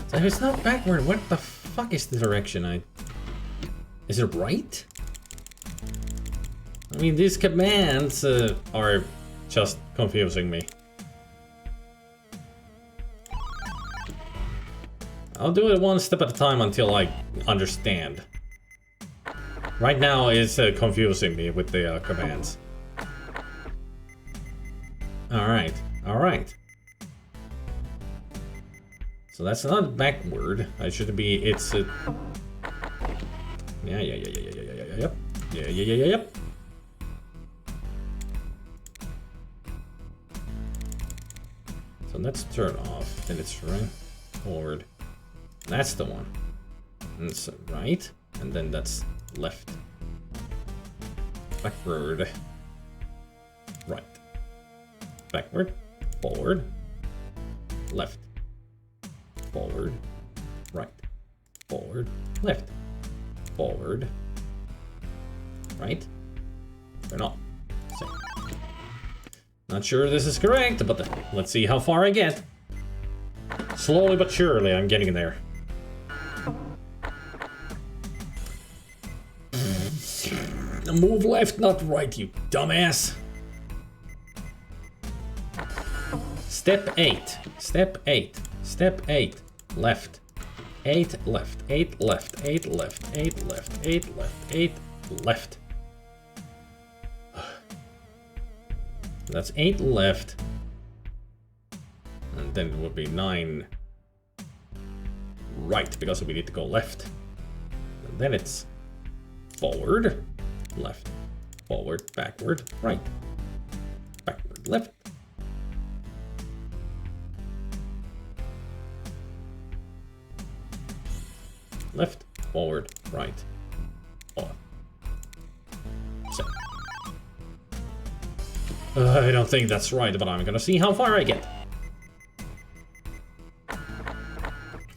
So if it's not backward, what the fuck is the direction? Is it right? I mean, these commands are just confusing me. I'll do it one step at a time until I understand. Right now it's confusing me with the commands. Alright, alright. So that's not backward. I should be, it's yep. Yep. So let's turn off, then it's right, forward. That's the one. And it's right, and then that's left. Backward. Right. Backward. Forward. Left. Forward. Right. Forward. Left. Forward. Right. Turn off. Same. Not sure this is correct, but let's see how far I get. Slowly but surely, I'm getting there. Move left, not right, you dumbass. Step 8. Step 8. Step 8. Left. 8 left. 8 left. 8 left. 8 left. 8 left. 8 left. That's 8 left. And then it would be 9 right, because we need to go left. And then it's forward, left, forward, backward, right, backward, left. Left, forward, right, on. So. I don't think that's right, but I'm gonna see how far I get.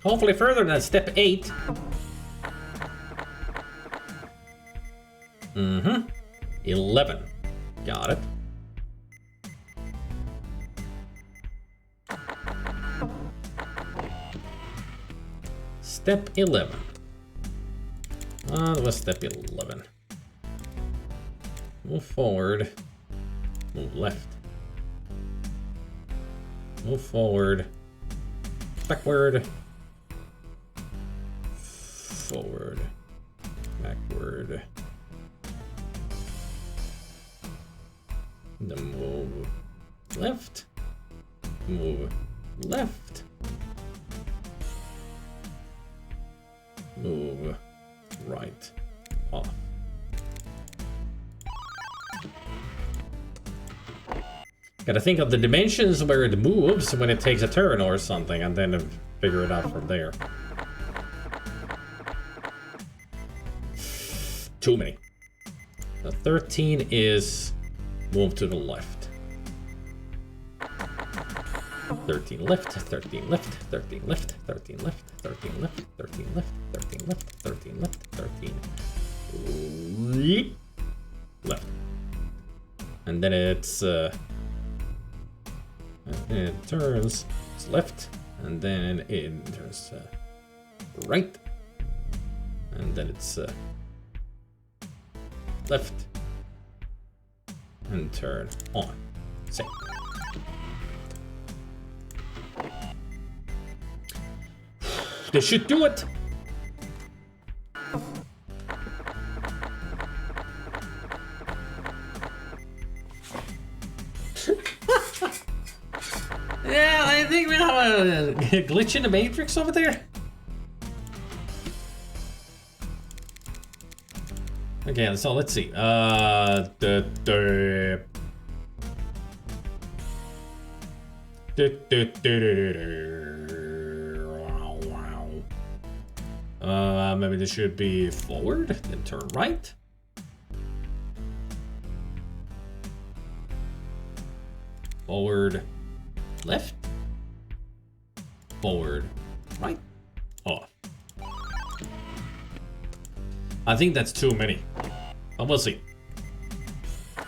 Hopefully further than step 8. 11. Got it. step 11. That was step 11. Move forward. Move left. Move forward. Backward. Forward. Backward. Then move left. Move left. Move right. Off. Gotta think of the dimensions where it moves when it takes a turn or something, and then figure it out from there. Too many. The 13 is move to the left. 13 left, 13 left, 13 left, 13 left, 13 left, 13 left, 13 left, 13 left, 13 left. And then it's it turns left, and then it turns right, and then it's left, and turn on. Same. This should do it. Yeah, I think we have a glitch in the Matrix over there. Okay, so let's see. Maybe this should be forward, then turn right. Forward, left. Forward, right. Off. I think that's too many. But we'll see.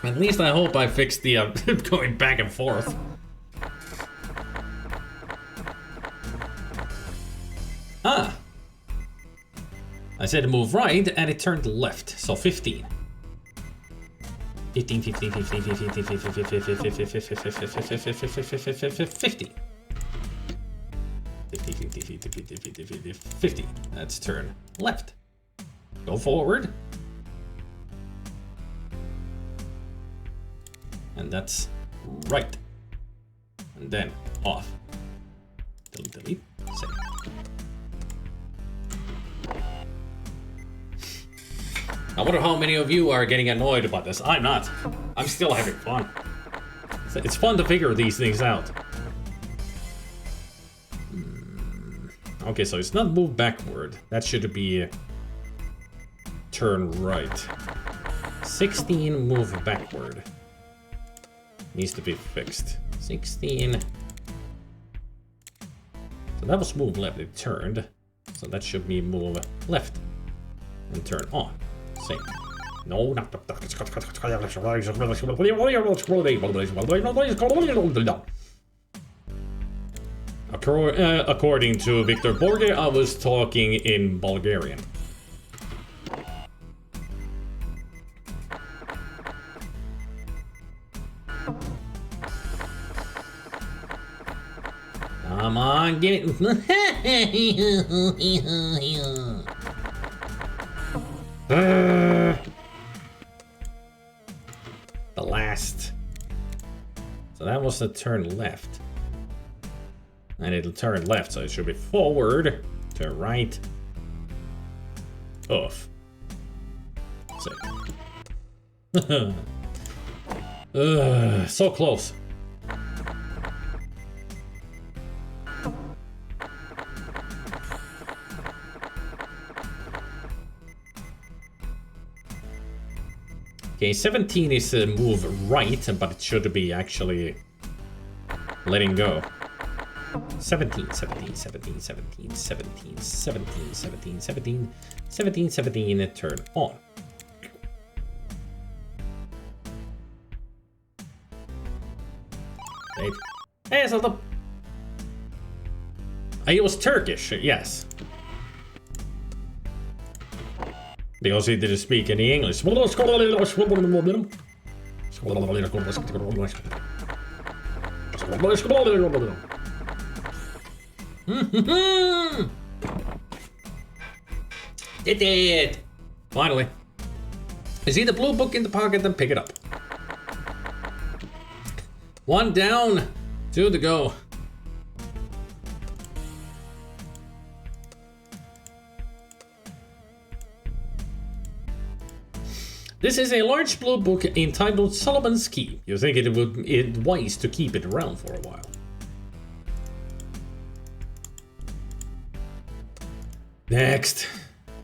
At least I hope I fixed the going back and forth. Ah. I said move right and it turned left, so 15. 15, 15, 15, 15, 15, 15, 15, 15, 50. 50. Let's turn left. Go forward. And that's right. And then off. Delete, delete, save. I wonder how many of you are getting annoyed about this. I'm not. I'm still having fun. It's fun to figure these things out. Okay, so it's not move backward. That should be turn right. 16 move backward. Needs to be fixed. 16. So that was move left. It turned. So that should be move left and turn on. Same. No, not according to Victor Borge, I was talking in Bulgarian. Come on, give it. The last. So that was the turn left. And it'll turn left, so it should be forward, turn right, off. So, so close. Okay, 17 is a move right, but it should be actually letting go. 17, 17, 17, 17, 17, 17, 17, 17, 17, 17, turn on. Wait. Hey, so the... It was Turkish, yes. Because he didn't speak any English. Did it! Finally. I see the blue book in the pocket and pick it up. 1 down, 2 to go. This is a large blue book entitled Solomon's Key. You think it would be wise to keep it around for a while. Next,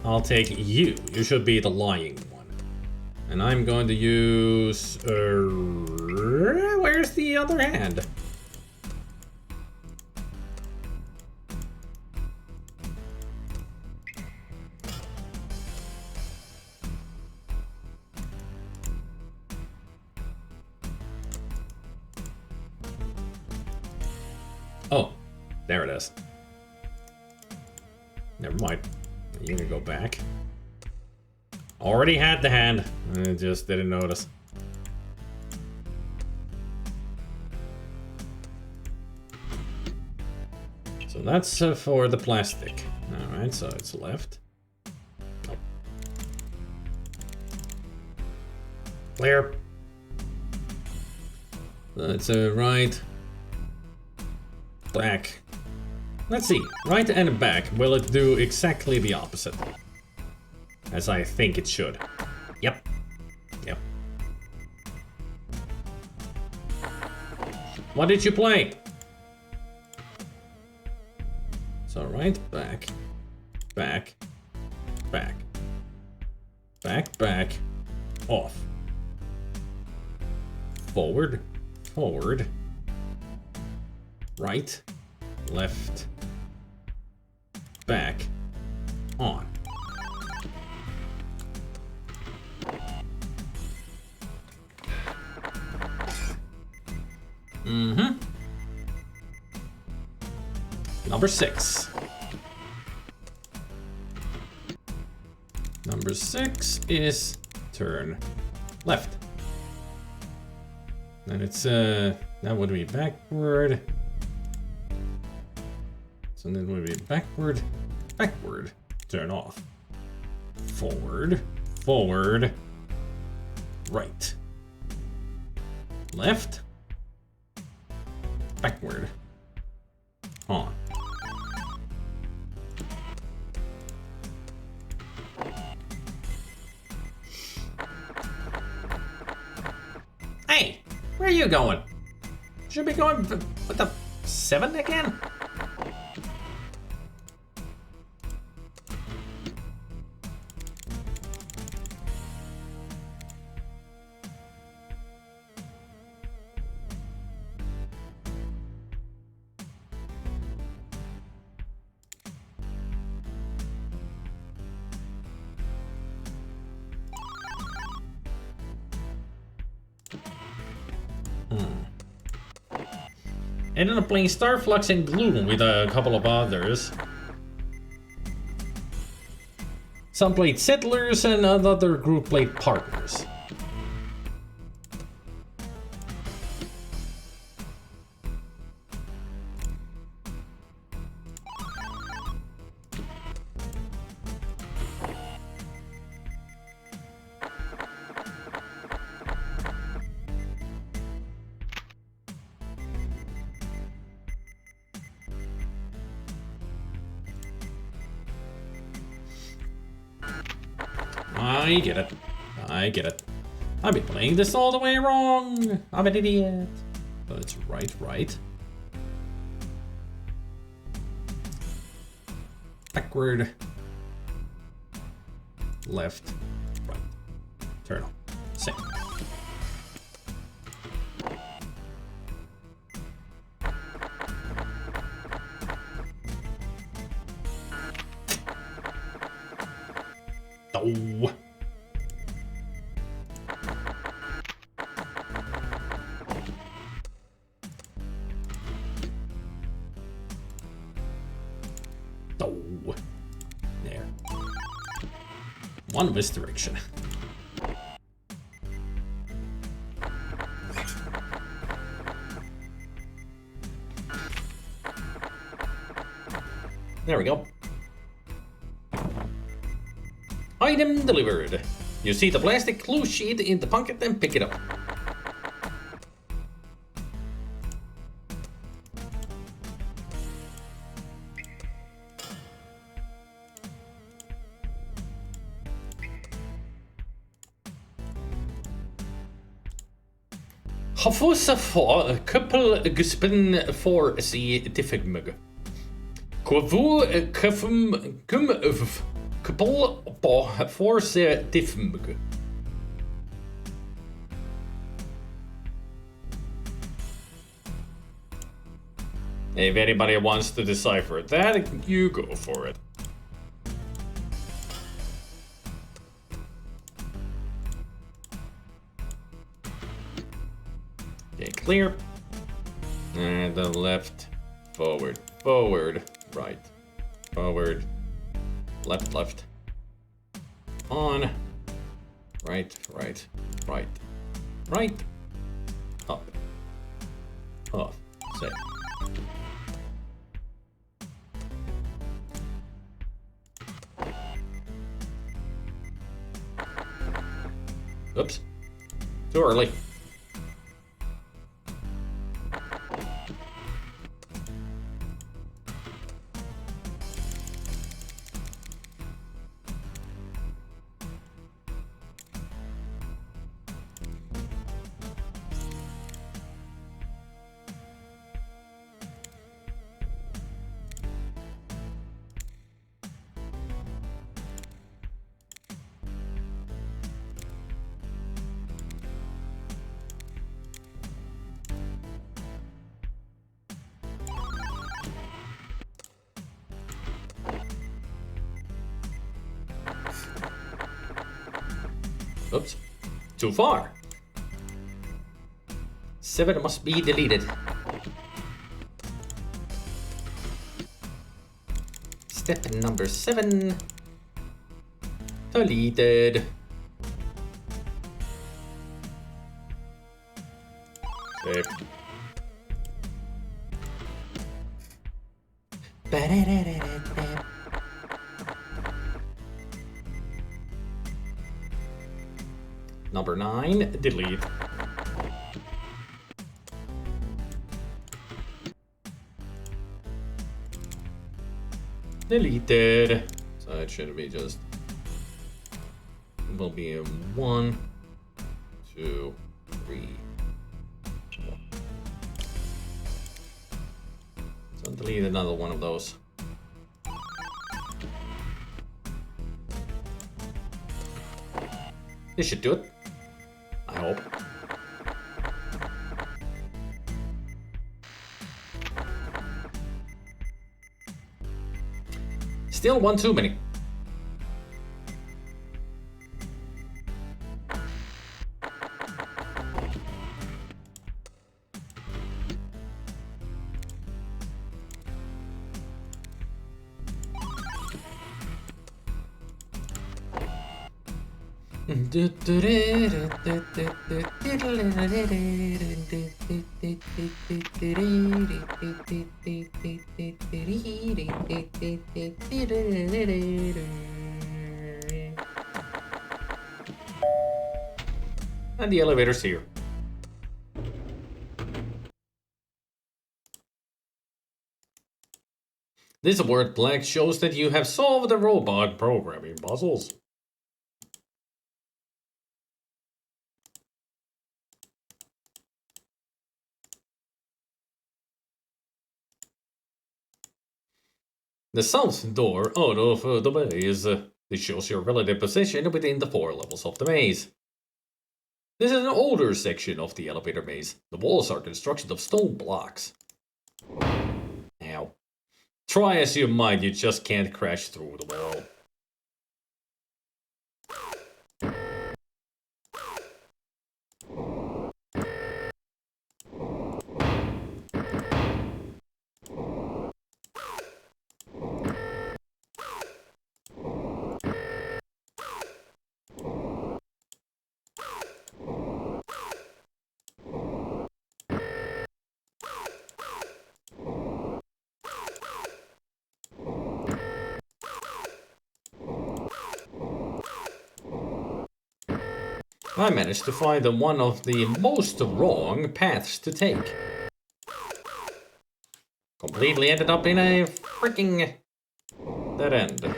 I'll take you. You should be the lying one. And I'm going to use... where's the other hand? Oh, there it is. Never mind. You can go back. Already had the hand. I just didn't notice. So that's for the plastic. Alright, so it's left. Oh. Clear. That's right. Back. Let's see. Right and back. Will it do exactly the opposite? As I think it should. Yep. Yep. What did you play? So right, back. Back. Back. Back, back. Off. Forward. Forward. Right. Left. Back. On. Mm-hmm. Number 6. Number 6 is turn left. And it's that would be backward. So then would be backward, backward, turn off. Forward, forward, right. Left, backward, on. Hey, where are you going? Should be going with the 7 again? Ended up playing Starflux and Gloom with a couple of others. Some played Settlers and another group played Partners. I get it. I get it. I've been playing this all the way wrong. I'm an idiot. But it's right, right. Backward. Left. Right. Turn on. Same. Oh. Oh. There. One misdirection. There we go. Item delivered. You see the plastic clue sheet in the pocket and pick it up. Hafus for couple guspen for si diffigmug. Kwavu kufum kum couple for si diffigmug. If anybody wants to decipher that, you go for it. Okay, clear. And the left, forward, forward, right, forward, left, left. On, right, right, right, right, up, off, set. Oops, too early. Oops, too far. 7 must be deleted. Step number 7. Deleted. Save. Number 9, delete. Deleted. So it should be just. Will be a 1, 2, 3, 4. So delete another one of those. This should do it. I hope. Still one too many. And the elevator's here. This word blank shows that you have solved the robot programming puzzles. The south door out of the maze. This shows your relative position within the 4 levels of the maze. This is an older section of the elevator maze. The walls are constructed of stone blocks. Now, try as you might, you just can't crash through the wall. I managed to find one of the most wrong paths to take. Completely ended up in a freaking dead end.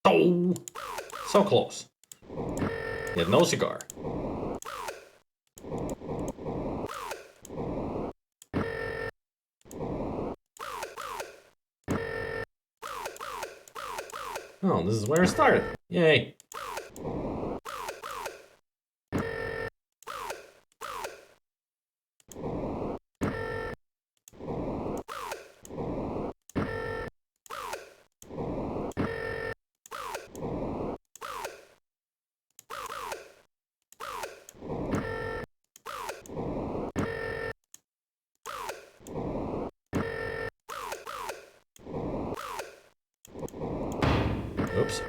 Oh, so close. Yet no cigar. Oh, this is where it started. Yay. Oops.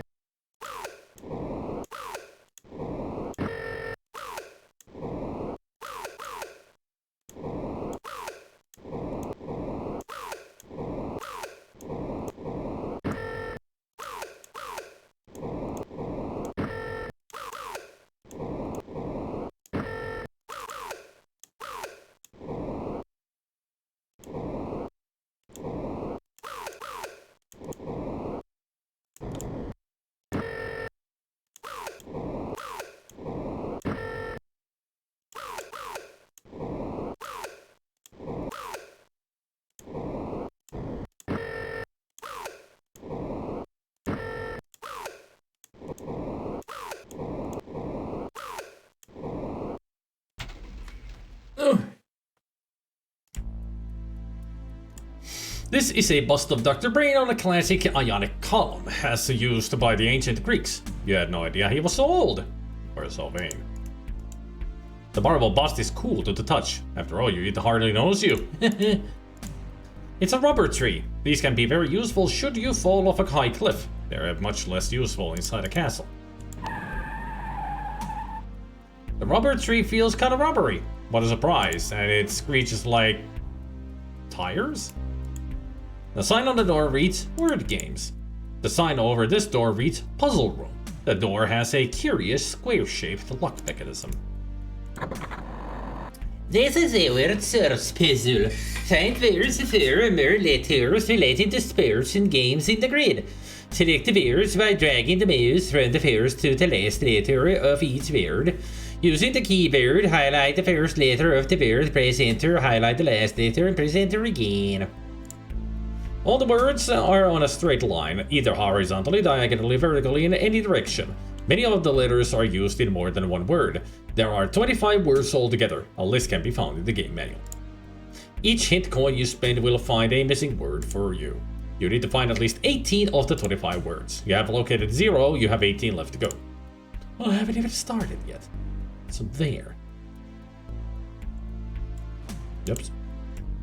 This is a bust of Dr. Brain on a classic Ionic column, as used by the ancient Greeks. You had no idea he was so old, or so vain. The marble bust is cool to the touch. After all, you eat hardly knows you. It's a rubber tree. These can be very useful should you fall off a high cliff. They're much less useful inside a castle. The rubber tree feels kind of rubbery. What a surprise, and it screeches like tires? The sign on the door reads Word Games. The sign over this door reads Puzzle Room. The door has a curious square-shaped lock mechanism. This is a word search puzzle. Find words for or more letters relating to sports and games in the grid. Select the words by dragging the mouse from the first to the last letter of each word. Using the keyboard, highlight the first letter of the word, press enter, highlight the last letter, and press enter again. All the words are on a straight line, either horizontally, diagonally, vertically, in any direction. Many of the letters are used in more than one word. There are 25 words altogether. A list can be found in the game manual. Each hint coin you spend will find a missing word for you. You need to find at least 18 of the 25 words. You have located 0, you have 18 left to go. Well, I haven't even started yet. So there. Oops.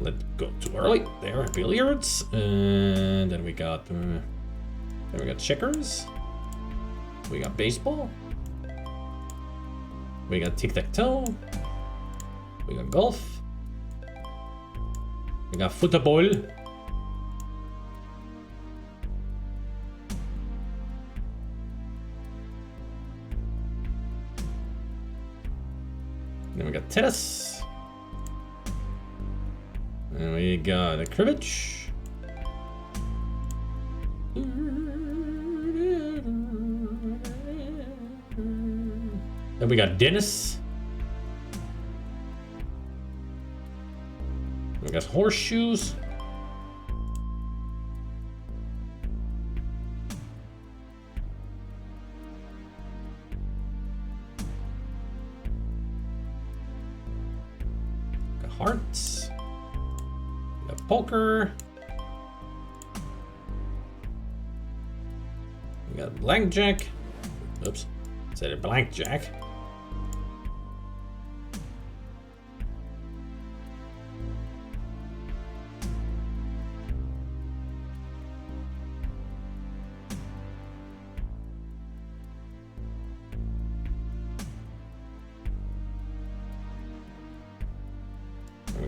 Let's go too early. There, billiards, and then we got checkers. We got baseball. We got tic-tac-toe. We got golf. We got football. Then we got tennis. And we got a cribbage. Then we got Dennis. We got horseshoes. Got hearts. We got poker. We got blackjack. Oops, said it blackjack.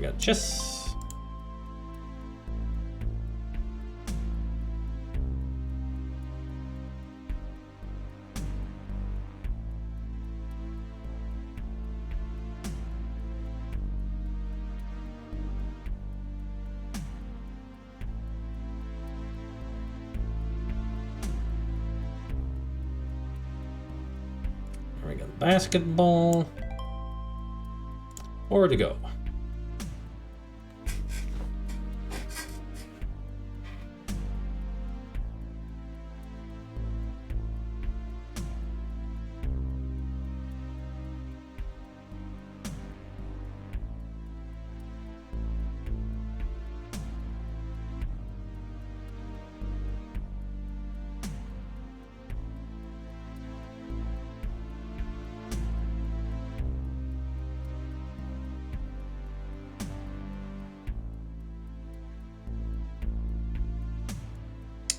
got chess. We got basketball. Or to go.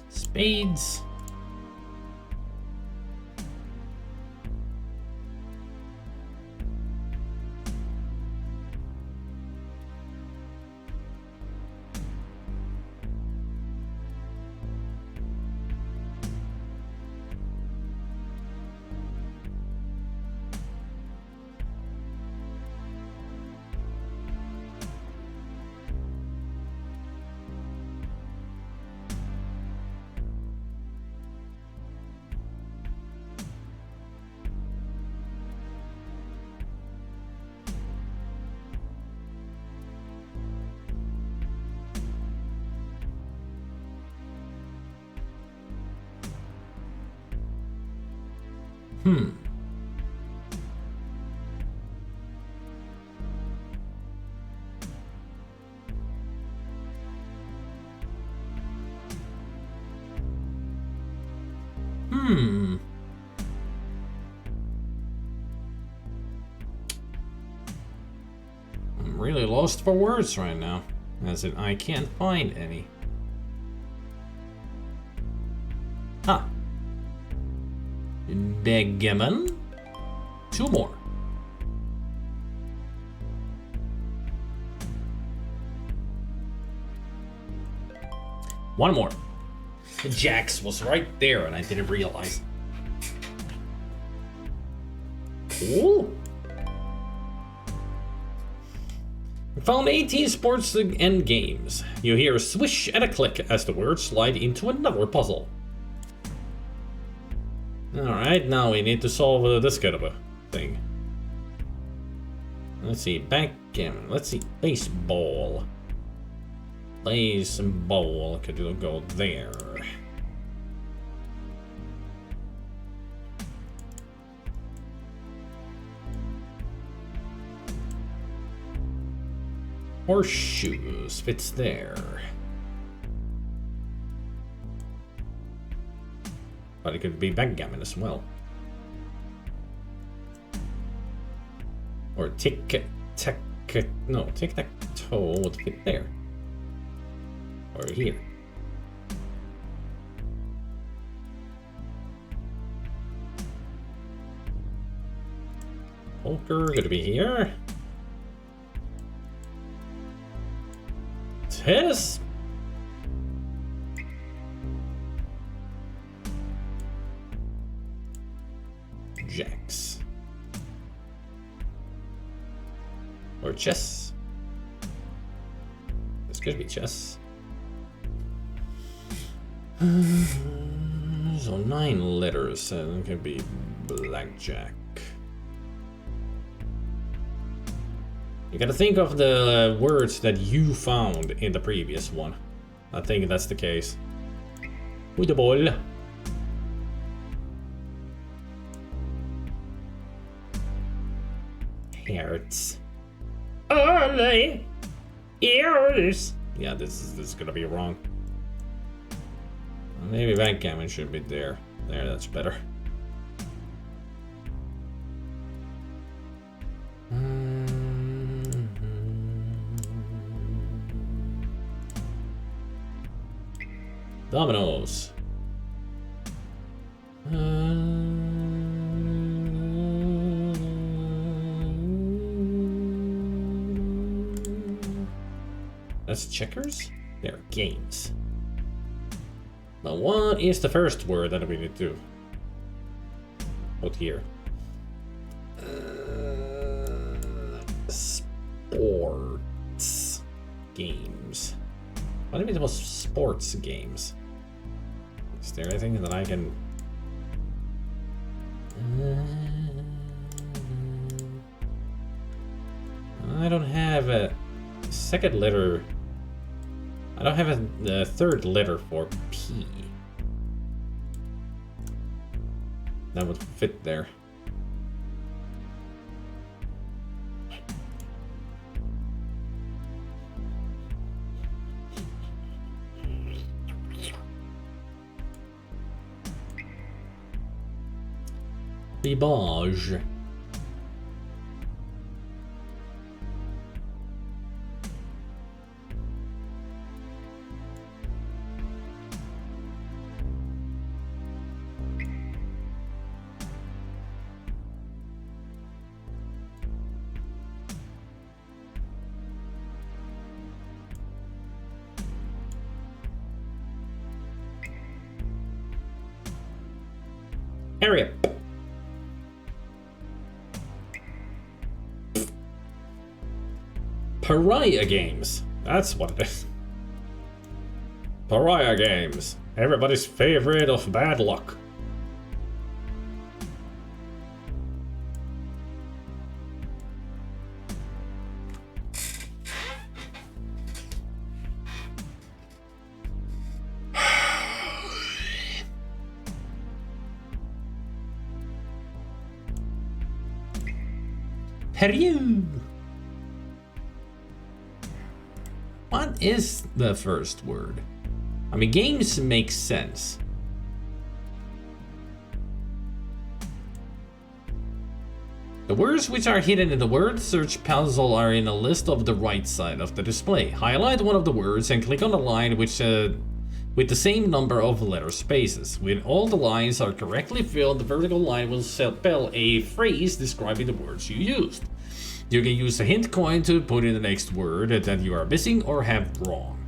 Spades. I'm really lost for words right now, as in I can't find any. Huh. Backgammon. 2 more. One more. Jacks was right there and I didn't realize. Cool. We found 18 sports and games. You hear a swish and a click as the words slide into another puzzle. Alright, now we need to solve this kind of a thing. Let's see, backgammon. Let's see, baseball. Baseball could go there. Horseshoes fits there. But it could be backgammon as well. Or tic-tac-toe would fit there. Or here. Poker gonna be here. Tennis. Jacks. Or chess. This could be chess. So 9 letters, and it could be blackjack. You gotta think of the words that you found in the previous one. I think that's the case. With the ball. Hearts. Early ears. Yeah, this is gonna be wrong. Maybe backgammon should be there. There, that's better. Dominoes. That's checkers? They're games. Now what is the first word that we need to put here? Sports games. What if it was sports games? Is there anything that I can... I don't have a second letter. I don't have a third letter for P. That would fit there. Ribage. Hurry up. Pariah games. That's what it is. Pariah games. Everybody's favorite of bad luck. Peru. What is the first word? I mean, games make sense. The words which are hidden in the word search puzzle are in a list of the right side of the display. Highlight one of the words and click on the line which with the same number of letter spaces. When all the lines are correctly filled, the vertical line will spell a phrase describing the words you used. You can use a hint coin to put in the next word that you are missing or have wrong.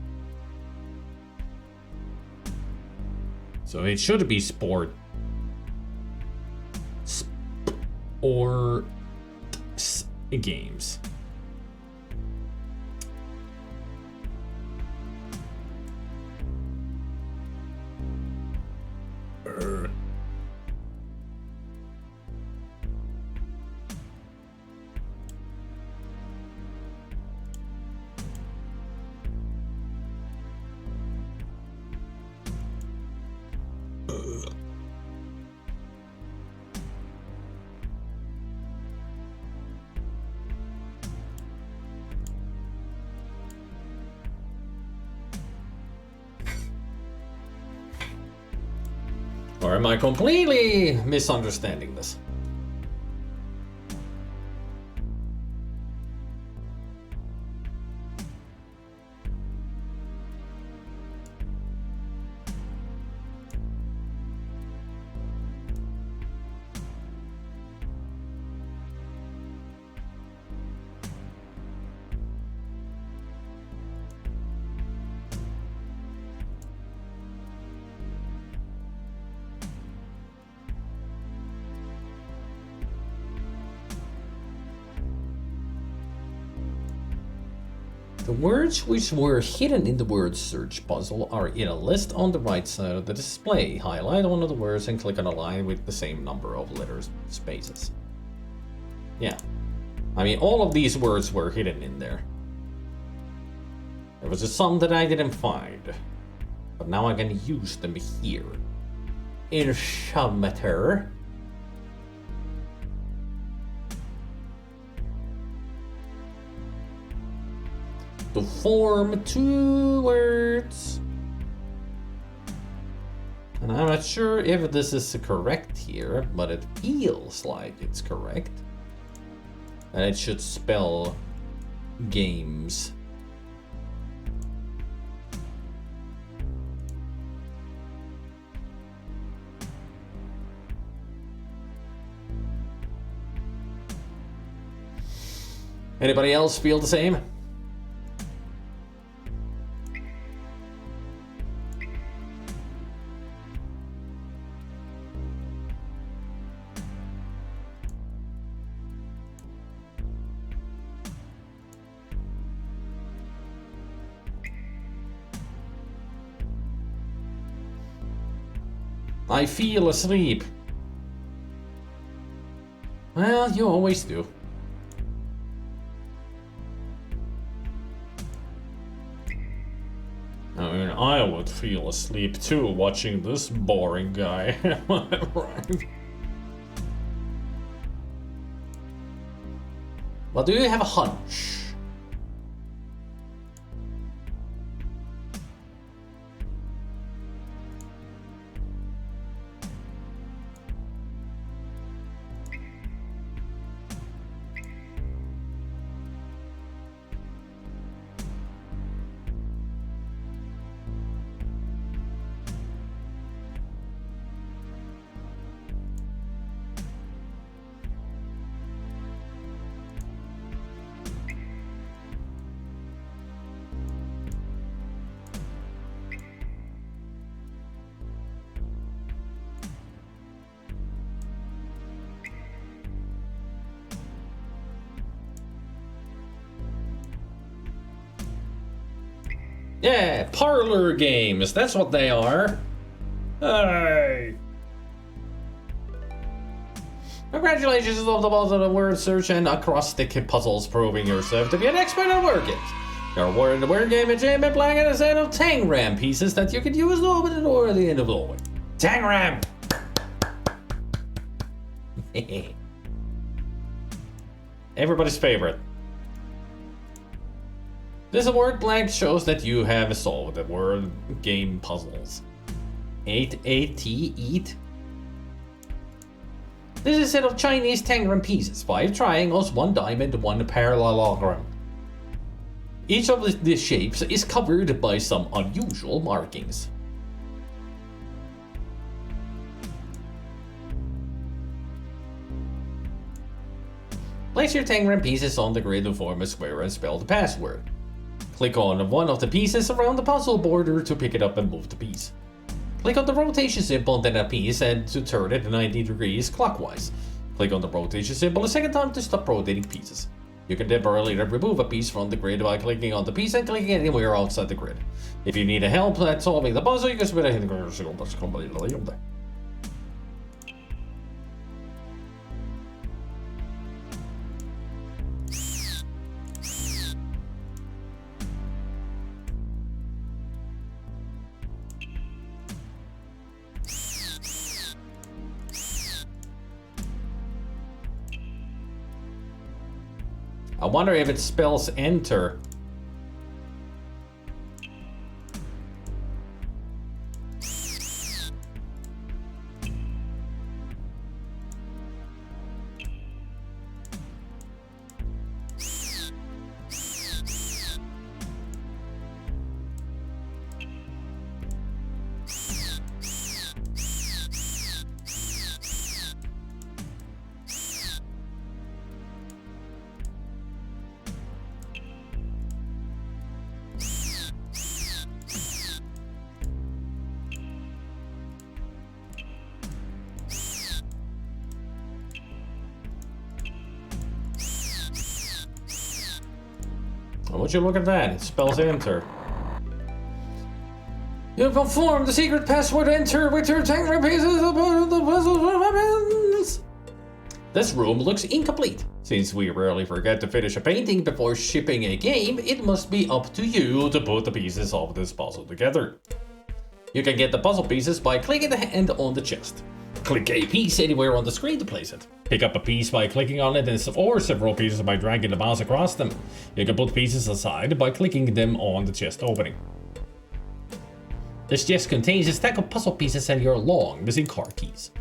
So it should be sport. Or games. Or am I completely misunderstanding this? The words which were hidden in the word search puzzle are in a list on the right side of the display. Highlight one of the words and click on a line with the same number of letters spaces. Yeah. I mean, all of these words were hidden in there. There was just some that I didn't find. But now I can use them here. In Shamater. To form two words. And I'm not sure if this is correct here, but it feels like it's correct. And it should spell games. Anybody else feel the same? I feel asleep. Well, you always do. I mean, I would feel asleep too watching this boring guy. Right. Well, do you have a hunch? Yeah, parlor games, that's what they are. Hey! Congratulations on the balls of the word search and acrostic puzzles, proving yourself to be an expert at word games. You're awarded the word game achievement blanket a set of Tangram pieces that you can use to open the door at the end of the hallway. Tangram! Everybody's favorite. This word blank shows that you have solved the word game puzzles. 8-8-T, eat. This is a set of Chinese Tangram pieces, 5 triangles, 1 diamond, 1 parallelogram. Each of the shapes is covered by some unusual markings. Place your Tangram pieces on the grid to form a square and spell the password. Click on one of the pieces around the puzzle border to pick it up and move the piece. Click on the rotation symbol on that piece and to turn it 90 degrees clockwise. Click on the rotation symbol a second time to stop rotating pieces. You can temporarily remove a piece from the grid by clicking on the piece and clicking anywhere outside the grid. If you need help at solving the puzzle, you can spell it. I wonder if it spells enter. Would you look at that? It spells enter. You perform the secret password enter with your Tangram pieces of the puzzle weapons. This room looks incomplete. Since we rarely forget to finish a painting before shipping a game, it must be up to you to put the pieces of this puzzle together. You can get the puzzle pieces by clicking the hand on the chest. Click a piece anywhere on the screen to place it. Pick up a piece by clicking on it or several pieces by dragging the mouse across them. You can put pieces aside by clicking them on the chest opening. This chest contains a stack of puzzle pieces and your long missing car keys.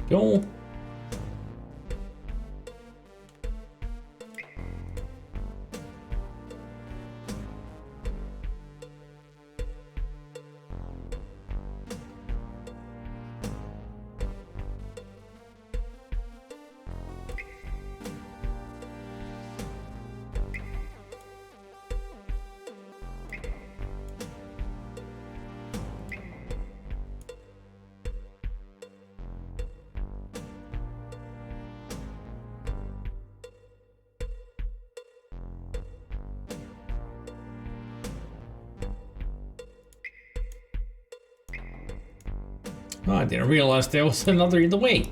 Go. Oh, I didn't realize there was another in the way.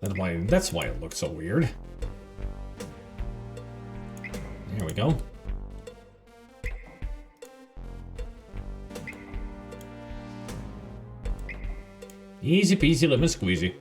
That's why it looks so weird. There we go. Easy peasy lemon squeezy.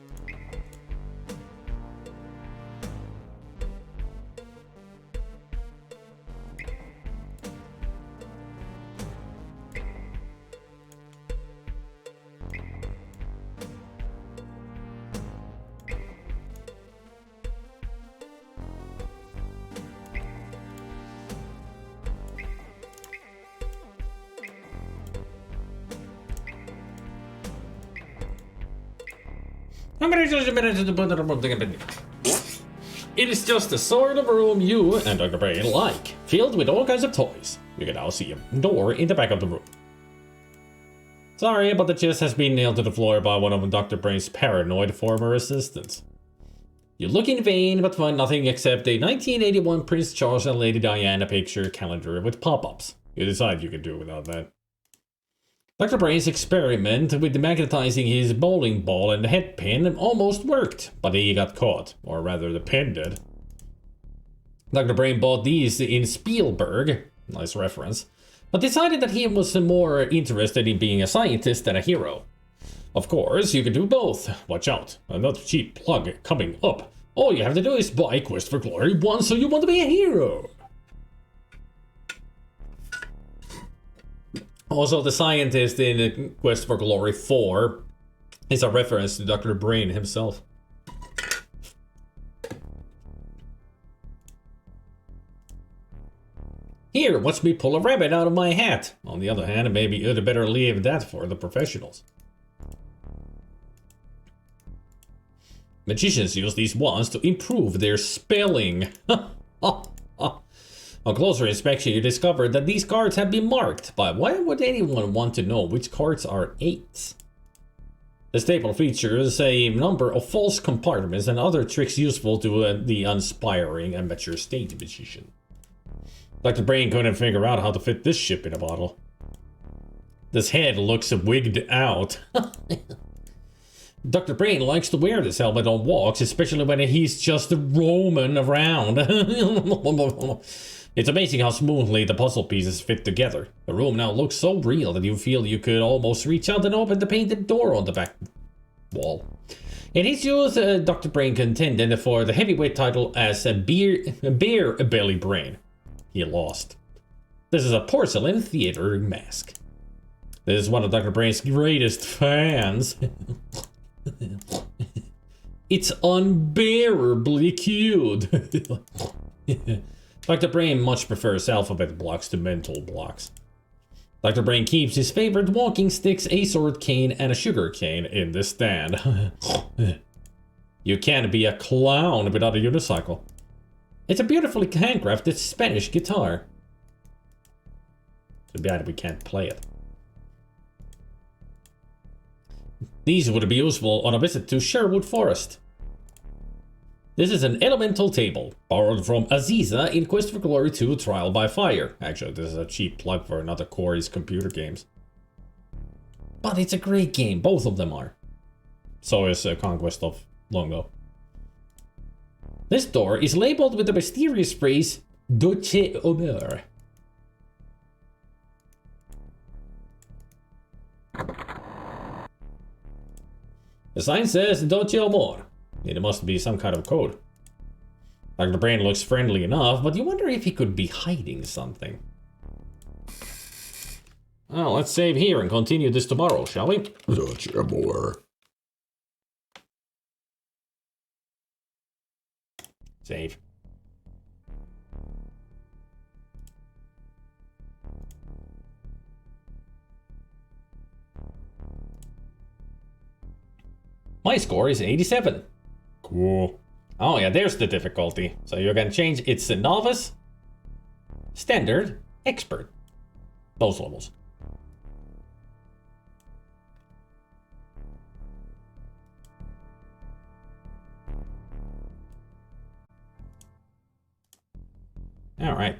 It is just the sort of room you and Dr. Brain like, filled with all kinds of toys. You can now see a door in the back of the room. Sorry, but the chest has been nailed to the floor by one of Dr. Brain's paranoid former assistants. You look in vain, but find nothing except a 1981 Prince Charles and Lady Diana picture calendar with pop-ups. You decide you can do without that. Dr. Brain's experiment with magnetizing his bowling ball and head pin almost worked, but he got caught, or rather the pin did. Dr. Brain bought these in Spielberg, nice reference, but decided that he was more interested in being a scientist than a hero. Of course, you can do both. Watch out, another cheap plug coming up. All you have to do is buy Quest for Glory 1 so you want to be a hero. Also, the scientist in Quest for Glory 4 is a reference to Dr. Brain himself. Here, watch me pull a rabbit out of my hat. On the other hand, maybe you'd better leave that for the professionals. Magicians use these wands to improve their spelling. On closer inspection, you discover that these cards have been marked, but why would anyone want to know which cards are 8s? The staple features a number of false compartments and other tricks useful to the unaspiring amateur stage magician. Dr. Brain couldn't figure out how to fit this ship in a bottle. This head looks wigged out. Dr. Brain likes to wear this helmet on walks, especially when he's just roaming around. It's amazing how smoothly the puzzle pieces fit together. The room now looks so real that you feel you could almost reach out and open the painted door on the back wall. In his youth, Dr. Brain contended for the heavyweight title as a bear belly brain. He lost. This is a porcelain theater mask. This is one of Dr. Brain's greatest fans. It's unbearably cute. Dr. Brain much prefers alphabet blocks to mental blocks. Dr. Brain keeps his favorite walking sticks, a sword cane, and a sugar cane in this stand. You can't be a clown without a unicycle. It's a beautifully handcrafted Spanish guitar. Too bad we can't play it. These would be useful on a visit to Sherwood Forest. This is an elemental table, borrowed from Aziza in Quest for Glory 2 Trial by Fire. Actually, this is a cheap plug for another Corey's computer games. But it's a great game, both of them are. So is Conquest of Longo. This door is labeled with the mysterious phrase, Doce Omer. The sign says Doce Omer. It must be some kind of code. Dr. Brain looks friendly enough, but you wonder if he could be hiding something. Well, let's save here and continue this tomorrow, shall we? Doce Omer. Save. My score is 87. Cool. Oh yeah, there's the difficulty. So you can change it's a novice, standard, expert. Those levels. All right.